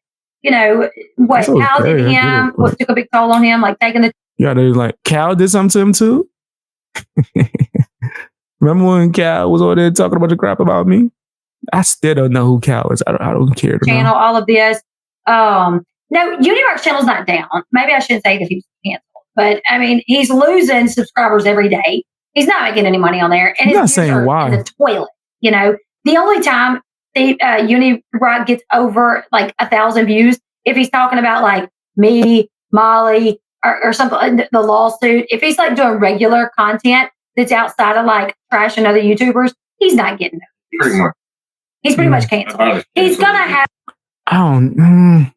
what Cal did to him, what took a big toll on him, like taking the... Yeah, they like, Cal did something to him too? Remember when Cal was over there talking a bunch of crap about me? I still don't know who Cal is. I don't care to channel, know. All of this. No, UNIROCK's channel's not down. Maybe I shouldn't say that he was canceled. But, I mean, he's losing subscribers every day. He's not making any money on there. And I'm not saying why. In the toilet, The only time UNIROCK gets over like 1,000 views if he's talking about like me, Molly, or something, the lawsuit. If he's like doing regular content that's outside of like trash and other YouTubers, he's not getting those views. Pretty much. He's pretty much canceled. He's gonna have. I don't.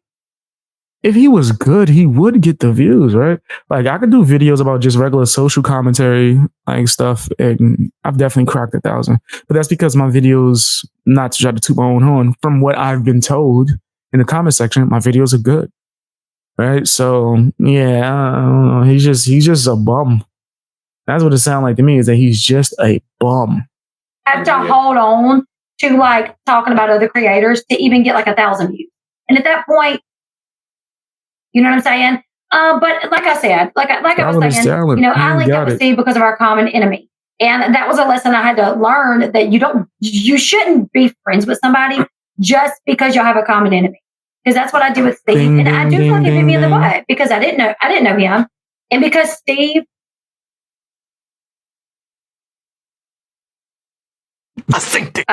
If he was good, he would get the views, right? Like I could do videos about just regular social commentary, like stuff, and I've definitely cracked 1,000. But that's because my videos, not to try to toot my own horn, from what I've been told in the comment section, my videos are good, right? So yeah, I don't know. He's just a bum. That's what it sounds like to me. Is that he's just a bum. Have to hold on to like talking about other creators to even get like 1,000 views, and at that point. You know what I'm saying? But like I said, like I was saying, I linked up with Steve because of our common enemy. And that was a lesson I had to learn that you shouldn't be friends with somebody just because y'all have a common enemy. Because that's what I do with Steve. And I do feel like it hit me in the butt because I didn't know him. And because Steve. I think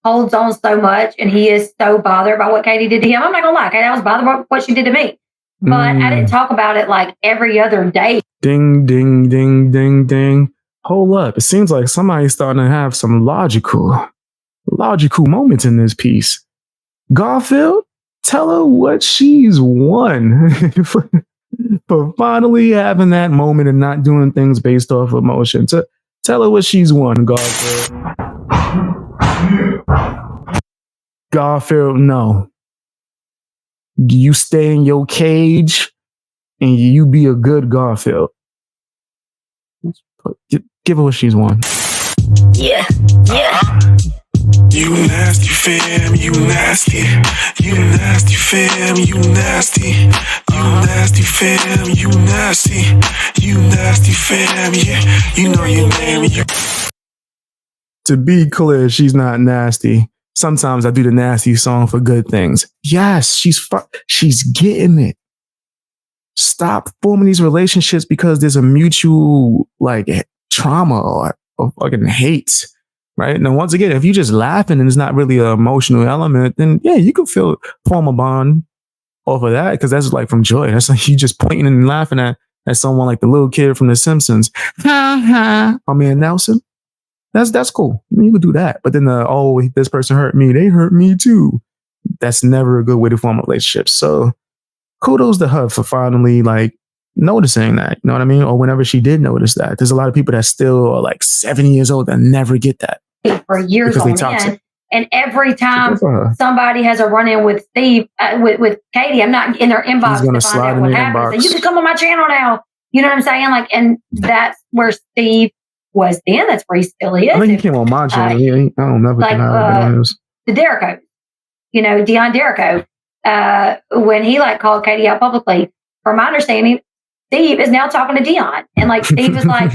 holds on so much and he is so bothered by what Katie did to him. I'm not gonna lie, Katie, I was bothered by what she did to me. But I didn't talk about it like every other day. Ding, ding, ding, ding, ding. Hold up. It seems like somebody's starting to have some logical moments in this piece. Garfield, tell her what she's won for finally having that moment and not doing things based off emotion. Tell her what she's won, Garfield. Garfield, no. You stay in your cage and you be a good Garfield. Give her what she's won. Yeah. You nasty fam, you nasty. You nasty fam, you nasty. You nasty fam, you nasty. You nasty fam, yeah. You know your name. To be clear, she's not nasty. Sometimes I do the nasty song for good things. Yes, she's getting it. Stop forming these relationships because there's a mutual like trauma or fucking hate, right? Now, once again, if you're just laughing and it's not really an emotional element, then yeah, you can form a bond off of that because that's like from joy. That's like you just pointing and laughing at someone like the little kid from The Simpsons. I mean, Nelson. That's cool. You could do that. But then this person hurt me. They hurt me too. That's never a good way to form a relationship. So kudos to her for finally like noticing that. You know what I mean? Or whenever she did notice that. There's a lot of people that still are like 7 years old that never get that. For years on end. And every time somebody has a run-in with Steve, with Katie, I'm not in their inbox to find out what happened. So you can come on my channel now. You know what I'm saying? Like, and that's where Steve was then. That's where he still is. I think he came on my channel. I don't know. Like the Derico, Dion Derico, when he like called Katie out publicly, from my understanding, Steve is now talking to Dion. And like Steve is like,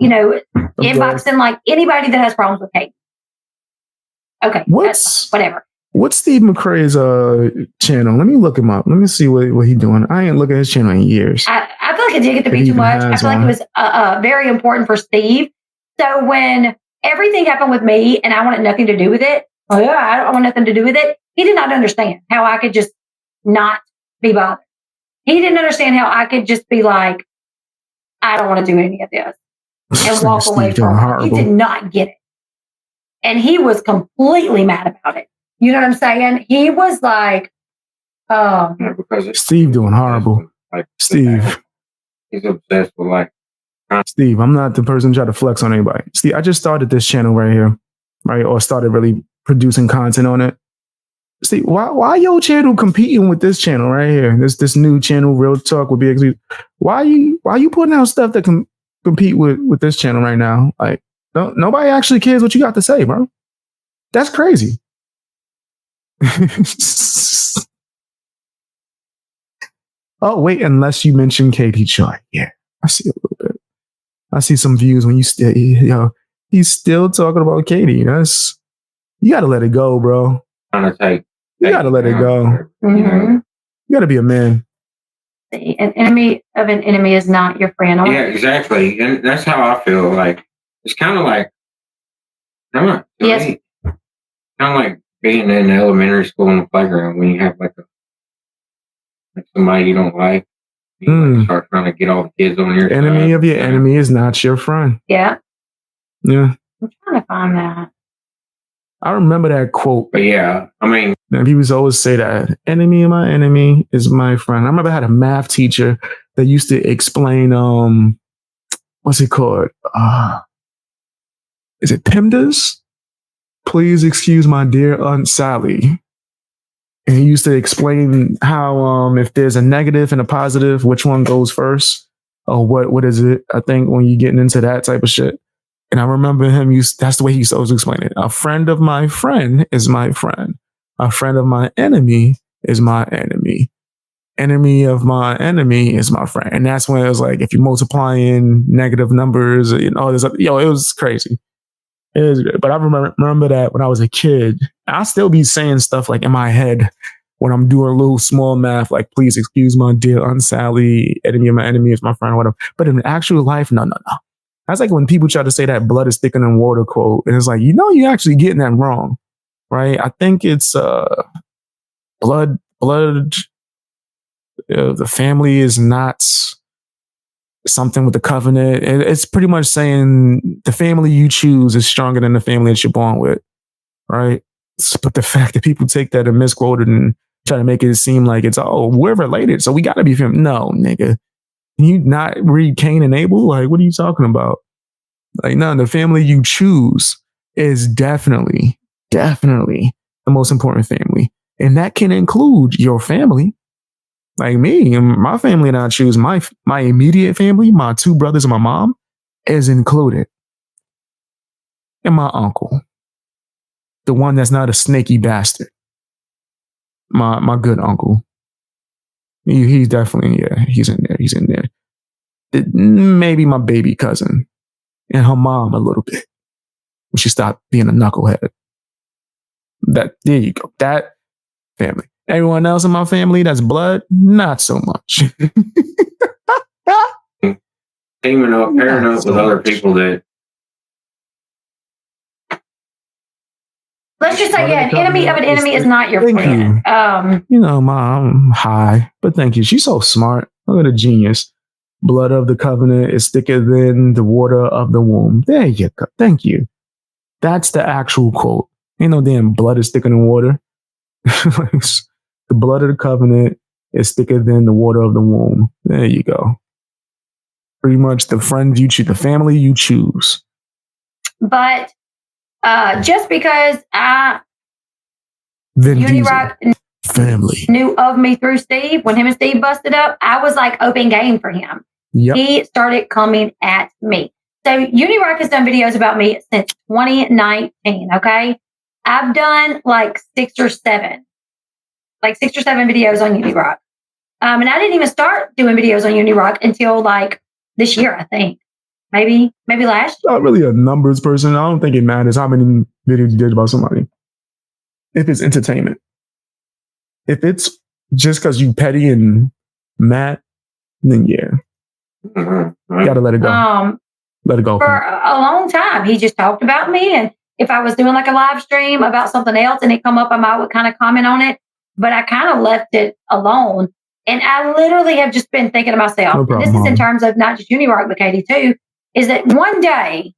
inboxing like anybody that has problems with Katie. Okay. Whatever. What's Steve McCrae's channel? Let me look him up. Let me see what he's doing. I ain't looking at his channel in years. I feel like it did get to be too much. I feel like it was very important for Steve. So when everything happened with me and I wanted nothing to do with it, I don't want nothing to do with it. He did not understand how I could just not be bothered. He didn't understand how I could just be like, I don't want to do any of this and walk away from it. He did not get it. And he was completely mad about it. You know what I'm saying? He was like, because Steve doing horrible. Like Steve. He's obsessed with like. Steve, I'm not the person trying to flex on anybody. Steve, I just started this channel right here, right? Or started really producing content on it. Steve, why your channel competing with this channel right here? This new channel, Real Talk with BXB. Why you putting out stuff that can compete with this channel right now? Like, nobody actually cares what you got to say, bro. That's crazy. Oh, wait, unless you mention Katie Joy. Yeah, I see a little bit. I see some views when he's still talking about Katie. You got to let it go, bro. You got to let it go. Mm-hmm. You got to be a man. An enemy of an enemy is not your friend. Yeah, exactly. And that's how I feel. Like, it's kind of like, kind of like being in elementary school in the playground when you have like somebody you don't like. You start trying to get all the kids on your enemy side. Of your enemy is not your friend. Yeah. Yeah. I'm trying to find that. I remember that quote. But yeah, I mean, people always say that enemy of my enemy is my friend. I remember I had a math teacher that used to explain, what's it called? Is it PEMDAS? Please excuse my dear Aunt Sally. And he used to explain how if there's a negative and a positive, which one goes first? Or what is it? I think when you're getting into that type of shit. And I remember him, that's the way he used to always explain it. A friend of my friend is my friend. A friend of my enemy is my enemy. Enemy of my enemy is my friend. And that's when it was like, if you're multiplying negative numbers, it was crazy. It was great. But I remember that when I was a kid, I still be saying stuff like in my head when I'm doing a little small math, like, please excuse my dear Aunt Sally, enemy of my enemy is my friend, or whatever. But in actual life, no. That's like when people try to say that blood is thicker than water quote. And it's like, you're actually getting that wrong, right? I think it's blood. The family is not something with the covenant. It's pretty much saying the family you choose is stronger than the family that you're born with, right? But the fact that people take that and misquote it and try to make it seem like it's, we're related, so we got to be family. No, nigga. Can you not read Cain and Abel? Like, what are you talking about? Like, no, the family you choose is definitely the most important family. And that can include your family. Like me and my family and I choose my immediate family, my two brothers and my mom is included. And my uncle, the one that's not a snaky bastard. My good uncle. He's definitely, he's in there. Maybe my baby cousin and her mom a little bit when she stopped being a knucklehead. There you go. That family. Everyone else in my family that's blood, not so much. Teaming up, pairing up with other people that. Let's just say, an enemy of an enemy is not your friend. Mom, hi, but thank you. She's so smart. Look at a genius. Blood of the covenant is thicker than the water of the womb. There you go. Thank you. That's the actual quote. Ain't no damn blood is thicker than water. The blood of the covenant is thicker than the water of the womb. There you go. Pretty much the friends you choose, the family you choose. But Just because Vin UNIROCK family knew of me through Steve. When him and Steve busted up, I was like open game for him. Yep. He started coming at me. So UNIROCK has done videos about me since 2019. Okay, I've done like 6 or 7 videos on UNIROCK. And I didn't even start doing videos on UNIROCK until like this year, I think. Maybe last year. Not really a numbers person. I don't think it matters how many videos you did about somebody. If it's entertainment. If it's just because you petty and mad, then yeah. You gotta let it go. Let it go. For a long time, he just talked about me. And if I was doing like a live stream about something else and it come up, I would kind of comment on it. But I kind of left it alone. And I literally have just been thinking to myself, No problem, this is in terms of not just UNIROCK, but Katie too, is that one day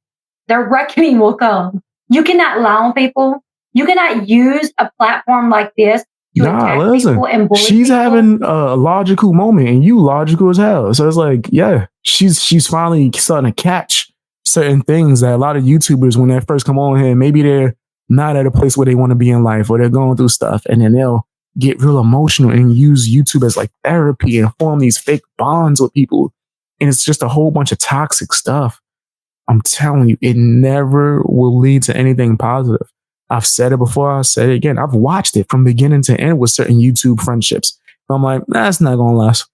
the reckoning will come. You cannot lie on people. You cannot use a platform like this to attack people and bully she's people. having a logical moment and you logical as hell. So it's like, yeah, she's finally starting to catch certain things that a lot of YouTubers, when they first come on here, maybe they're not at a place where they want to be in life or they're going through stuff, and then they'll get real emotional and use YouTube as like therapy and form these fake bonds with people. And it's just a whole bunch of toxic stuff. I'm telling you, it never will lead to anything positive. I've said it before. I'll say it again. I've watched it from beginning to end with certain YouTube friendships. I'm like, that's not going to last.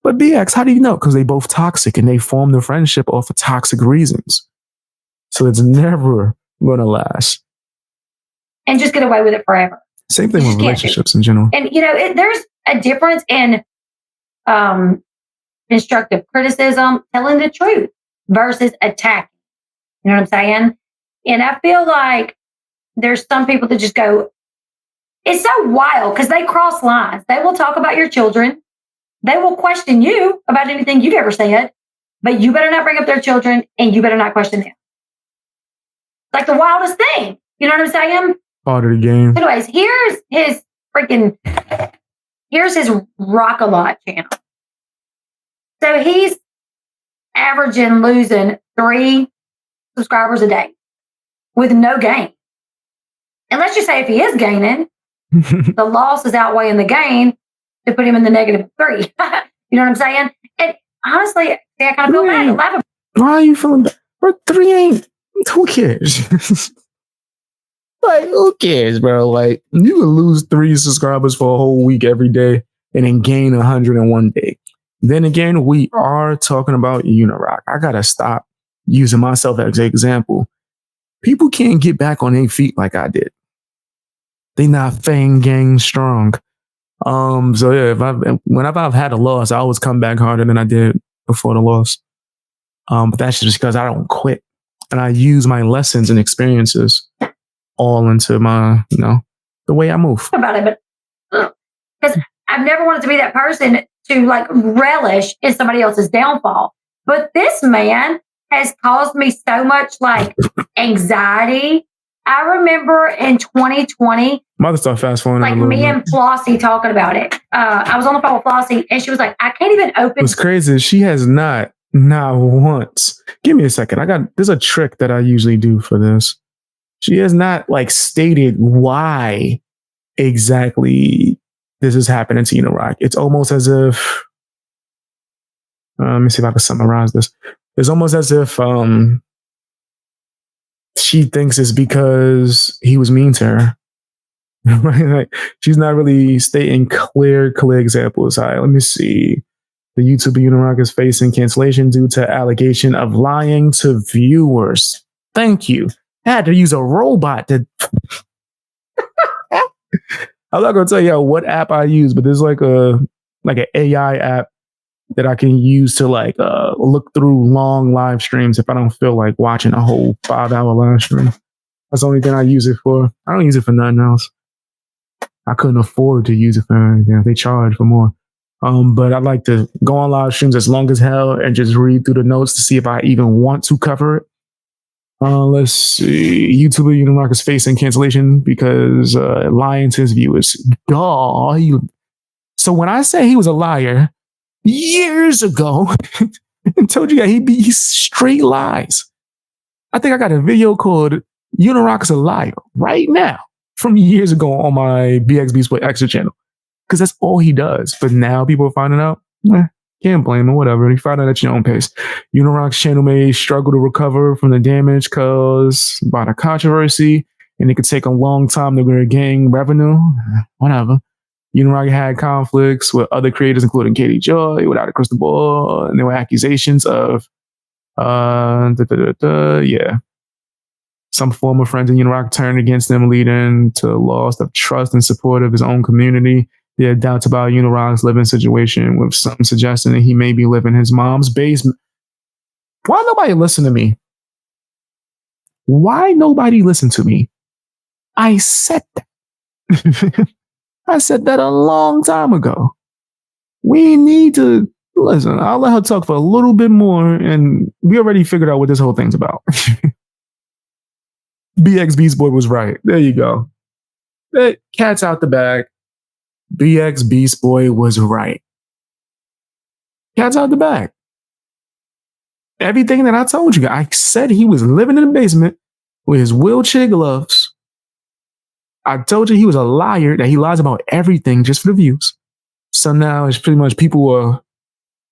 But BX, how do you know? Because they both toxic and they form the friendship off of toxic reasons. So it's never going to last. And just get away with it forever. Same thing with relationships in general. And, there's a difference in constructive criticism, telling the truth versus attacking. You know what I'm saying? And I feel like there's some people that just go, it's so wild because they cross lines. They will talk about your children. They will question you about anything you've ever said, but you better not bring up their children and you better not question them. Like the wildest thing. You know what I'm saying? Part of the game. Anyways, here's his Rock A Lot channel. So he's averaging losing 3 subscribers a day with no gain. And let's just say if he is gaining, the loss is outweighing the gain to put him in the -3. You know what I'm saying? And honestly, I kind of feel bad. Why are you feeling bad? Bro, 3 ain't, who cares? Like, who cares, bro? Like, you could lose 3 subscribers for a whole week every day and then gain 100 in one day. Then again, we are talking about UNIROCK. I gotta stop using myself as an example. People can't get back on their feet like I did. They not fang gang strong. So yeah, whenever I've had a loss, I always come back harder than I did before the loss. But that's just because I don't quit. And I use my lessons and experiences all into my, the way I move. About it, but because I've never wanted to be that person to like relish in somebody else's downfall. But this man has caused me so much like anxiety. I remember in 2020, Mother start fast forwarding. Like me and Flossie talking about it. I was on the phone with Flossie and she was like, I can't even open. What's crazy is she has not once. Give me a second. There's a trick that I usually do for this. She has not like stated why exactly this is happening to UNIROCK. It's almost as if, let me see if I can summarize this. It's almost as if she thinks it's because he was mean to her. Right? Like, she's not really stating clear examples. All right, let me see. The YouTuber UNIROCK is facing cancellation due to allegation of lying to viewers. Thank you. I had to use a robot to. I'm not gonna tell you what app I use, but there's like an AI app that I can use to look through long live streams if I don't feel like watching a whole 5-hour live stream. That's the only thing I use it for. I don't use it for nothing else. I couldn't afford to use it for anything. They charge for more. But I'd like to go on live streams as long as hell and just read through the notes to see if I even want to cover it. Let's see. YouTuber UNIROCK is facing cancellation because lying to his viewers. So when I say he was a liar years ago, and told you that he straight lies. I think I got a video called UNIROCK Is A Liar right now from years ago on my BXB Split Extra channel. Because that's all he does. But now people are finding out, can't blame him, whatever. You find out at your own pace. UNIROCK's channel may struggle to recover from the damage caused by the controversy, and it could take a long time to gain revenue. Whatever. UNIROCK had conflicts with other creators, including Katie Joy, Without a Crystal Ball, and there were accusations of, some former friends in UNIROCK turned against him, leading to loss of trust and support of his own community. There are doubts about UNIROCK's living situation, with some suggesting that he may be living in his mom's basement. Why nobody listen to me? Why nobody listen to me? I said that. I said that a long time ago. We need to listen. I'll let her talk for a little bit more, and we already figured out what this whole thing's about. BXB's boy was right. There you go. That cat's out the bag. BXB's boy was right. Cat's out the bag. Everything that I told you, I said he was living in the basement with his wheelchair gloves. I told you he was a liar, that he lies about everything just for the views. So now it's pretty much people are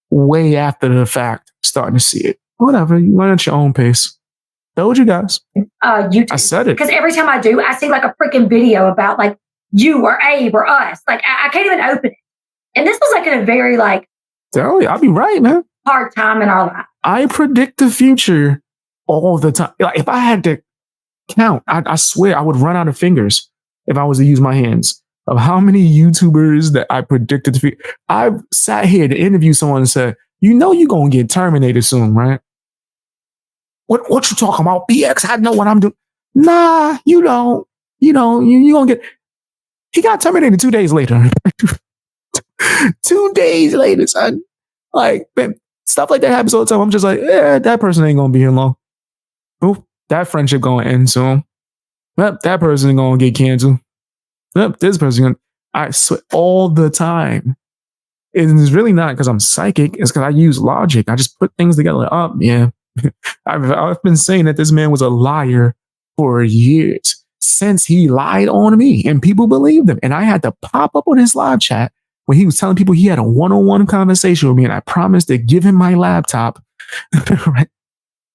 way after the fact starting to see it. Whatever, you learn at your own pace. Told you guys. YouTube. I said it. Because every time I do, I see like a freaking video about like you or Abe or us. Like I can't even open it. And this was like in a very like, tell you, I'll be right, man. Hard time in our life. I predict the future all the time. Like if I had to count, I swear I would run out of fingers if I was to use my hands of how many YouTubers that I predicted the future. I've sat here to interview someone and said, you know you're going to get terminated soon, right? What you talking about? BX, I know what I'm doing. Nah, you don't. You going to get... He got terminated 2 days later. 2 days later, son. Like, man, stuff like that happens all the time. I'm just like, that person ain't going to be here long. Oof, that friendship going to end soon. Yep, that person going to get canceled. Yep, this person going to... I swear all the time. It's really not because I'm psychic. It's because I use logic. I just put things together like, oh, yeah. I've been saying that this man was a liar for years since he lied on me, and people believed him. And I had to pop up on his live chat when he was telling people he had a one-on-one conversation with me, and I promised to give him my laptop. Right?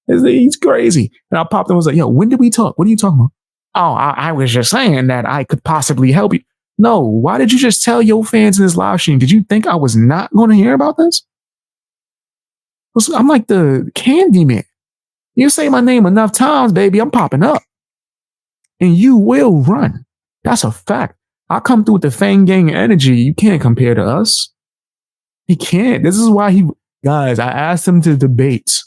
He's crazy. And I popped up and was like, yo, when did we talk? What are you talking about? Oh, I was just saying that I could possibly help you. No, why did you just tell your fans in this live stream? Did you think I was not going to hear about this? I'm like the candy man. You say my name enough times, baby, I'm popping up. And you will run. That's a fact. I come through with the Fang Gang energy. You can't compare to us. He can't. This is why guys, I asked him to debate.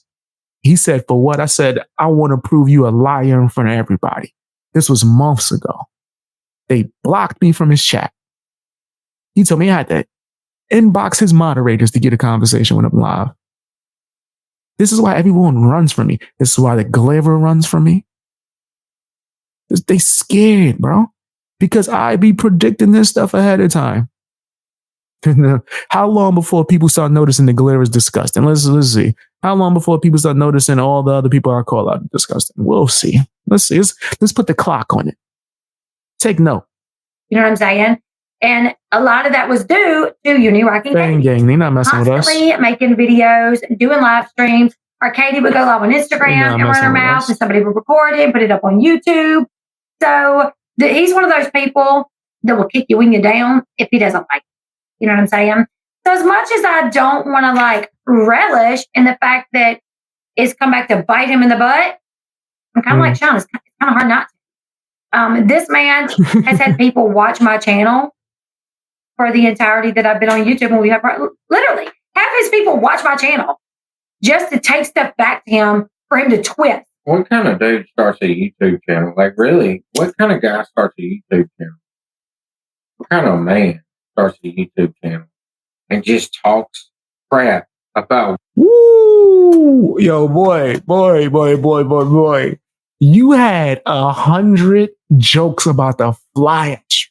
He said, for what? I said, I want to prove you a liar in front of everybody. This was months ago. They blocked me from his chat. He told me I had to inbox his moderators to get a conversation with him live. This is why everyone runs from me. This is why the Glaver runs from me. They scared, bro. Because I be predicting this stuff ahead of time. How long before people start noticing the Glaver is disgusting? Let's see. How long before people start noticing all the other people I call out disgusting? We'll see. Let's see. Let's put the clock on it. Take note. You know what I'm saying? And a lot of that was due to UNIROCK Fang Gang. They're not messing with us. Constantly making videos, doing live streams. Or Katie would go live on Instagram and run her mouth, and somebody would record it and put it up on YouTube. So he's one of those people that will kick you when you're down if he doesn't like it. You know what I'm saying? So as much as I don't want to like relish in the fact that it's come back to bite him in the butt, I'm kind of like Sean. It's kind of hard not to. This man has had people watch my channel for the entirety that I've been on YouTube, and we have literally half his people watch my channel just to take stuff back to him for him to twist. What kind of dude starts a YouTube channel? Like, really? What kind of guy starts a YouTube channel? What kind of man starts a YouTube channel and just talks crap about? Woo! Yo, boy. You had 100 jokes about to fly at you.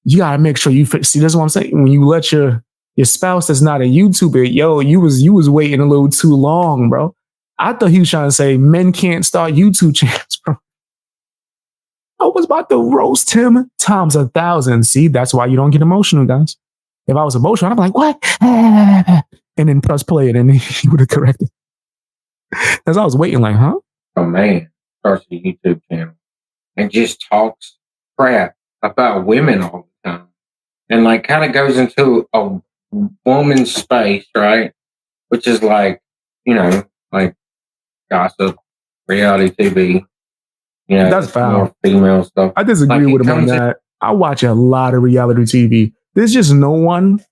You gotta make sure you see. That's what I'm saying. When you let your spouse that's not a YouTuber, yo, you was waiting a little too long, bro. I thought he was trying to say men can't start YouTube channels, bro. I was about to roast him times 1,000. See, that's why you don't get emotional, guys. If I was emotional, I'd be like, what? And then press play it, and he would have corrected. As I was waiting, like, huh? A man starts a YouTube channel and just talks crap about women all the time. And like kind of goes into a woman's space, right? Which is like, like gossip, reality TV. That's foul. More female stuff. I disagree with him on that. I watch a lot of reality TV. There's just no one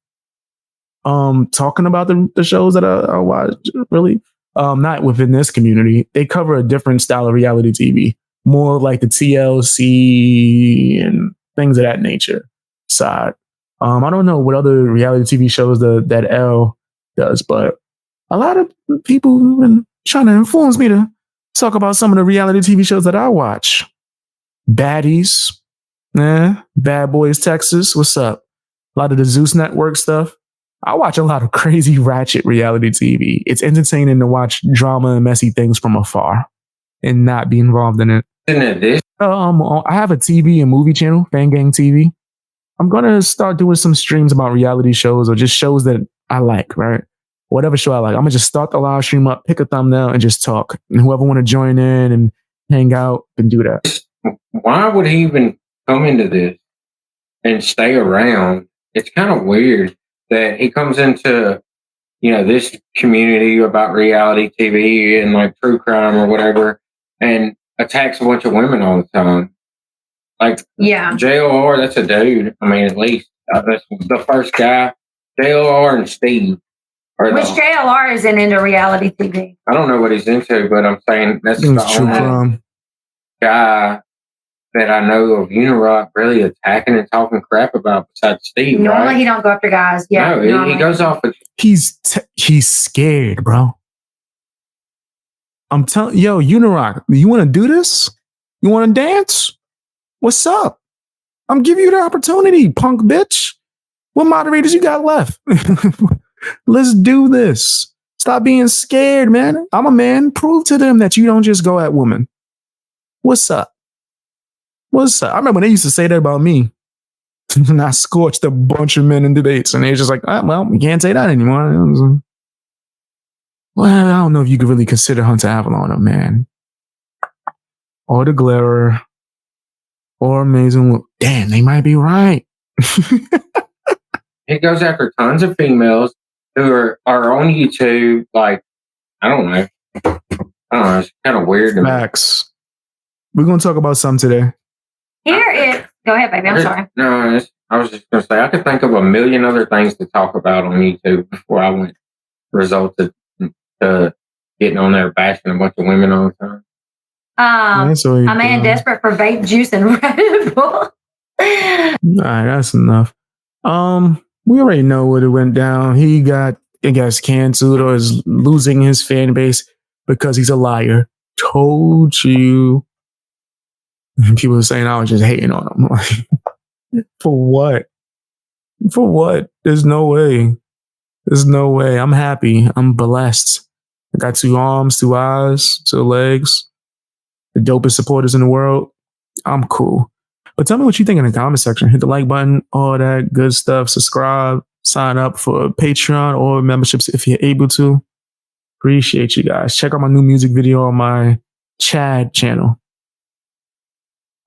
talking about the shows that I watch, really. Not within this community. They cover a different style of reality TV, more like the TLC and things of that nature side. I don't know what other reality TV shows that L does, but a lot of people have been trying to influence me to talk about some of the reality TV shows that I watch. Baddies, Bad Boys Texas, what's up? A lot of the Zeus Network stuff. I watch a lot of crazy ratchet reality TV. It's entertaining to watch drama and messy things from afar and not be involved in it. Isn't it this? I have a TV and movie channel, Fangang TV. I'm going to start doing some streams about reality shows or just shows that I like, right? Whatever show I like. I'm going to just start the live stream up, pick a thumbnail, and just talk. And whoever want to join in and hang out can do that. Why would he even come into this and stay around? It's kind of weird that he comes into, this community about reality TV and like true crime or whatever and attacks a bunch of women all the time. Like, JLR, that's a dude. I mean, at least that's the first guy. JLR and Steve. Which JLR isn't into reality TV. I don't know what he's into, but I'm saying that's the only guy that I know of UNIROCK really attacking and talking crap about besides Steve. Normally he don't go after guys. Yeah, no, he goes off. He's scared, bro. I'm telling UNIROCK, you want to do this? You want to dance? What's up? I'm giving you the opportunity, punk bitch. What moderators you got left? Let's do this. Stop being scared, man. I'm a man. Prove to them that you don't just go at women. What's up? What's up? I remember when they used to say that about me. And I scorched a bunch of men in debates. And they were just like, well, we can't say that anymore. Well, I don't know if you could really consider Hunter Avalon a man. Or the Glarer. Or Amazing. Damn, they might be right. He goes after tons of females who are on YouTube. Like, I don't know. It's kind of weird to Max. We're going to talk about some today. Go ahead, baby. I'm sorry. No, I was just going to say, I could think of a million other things to talk about on YouTube before I resulted to getting on there bashing a bunch of women all the time. A man desperate for vape juice and Red Bull. All right, that's enough. We already know what it went down. He got canceled or is losing his fan base because he's a liar. Told you. And people are saying I was just hating on him. Like, for what? For what? There's no way. There's no way. I'm happy. I'm blessed. I got 2 arms, 2 eyes, 2 legs. The dopest supporters in the world. I'm cool. But tell me what you think in the comment section. Hit the like button, all that good stuff. Subscribe, sign up for Patreon or memberships if you're able to. Appreciate you guys. Check out my new music video on my Chad channel.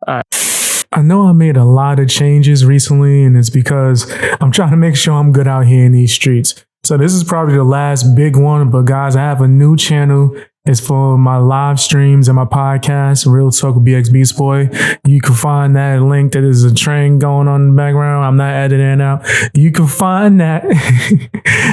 All right. I know I made a lot of changes recently, and it's because I'm trying to make sure I'm good out here in these streets. So this is probably the last big one, but guys, I have a new channel. It's for my live streams and my podcast, Real Talk with BXB Boy. You can find that link. That is a train going on in the background. I'm not editing it out. You can find that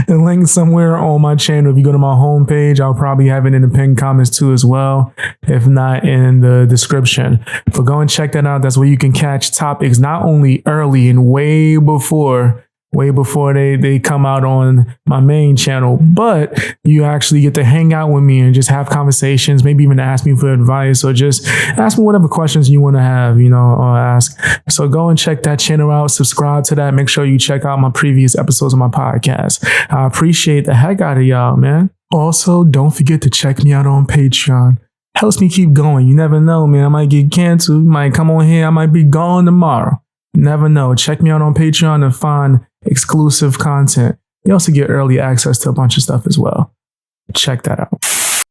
the link somewhere on my channel. If you go to my homepage, I'll probably have it in the pinned comments too as well. If not, in the description. But go and check that out. That's where you can catch topics not only early and way before they come out on my main channel, but you actually get to hang out with me and just have conversations, maybe even ask me for advice or just ask me whatever questions you want to have, or ask. So go and check that channel out, subscribe to that. Make sure you check out my previous episodes of my podcast. I appreciate the heck out of y'all, man. Also, don't forget to check me out on Patreon. Helps me keep going. You never know, man. I might get canceled. You might come on here. I might be gone tomorrow. You never know. Check me out on Patreon to find exclusive content. You also get early access to a bunch of stuff as well. Check that out.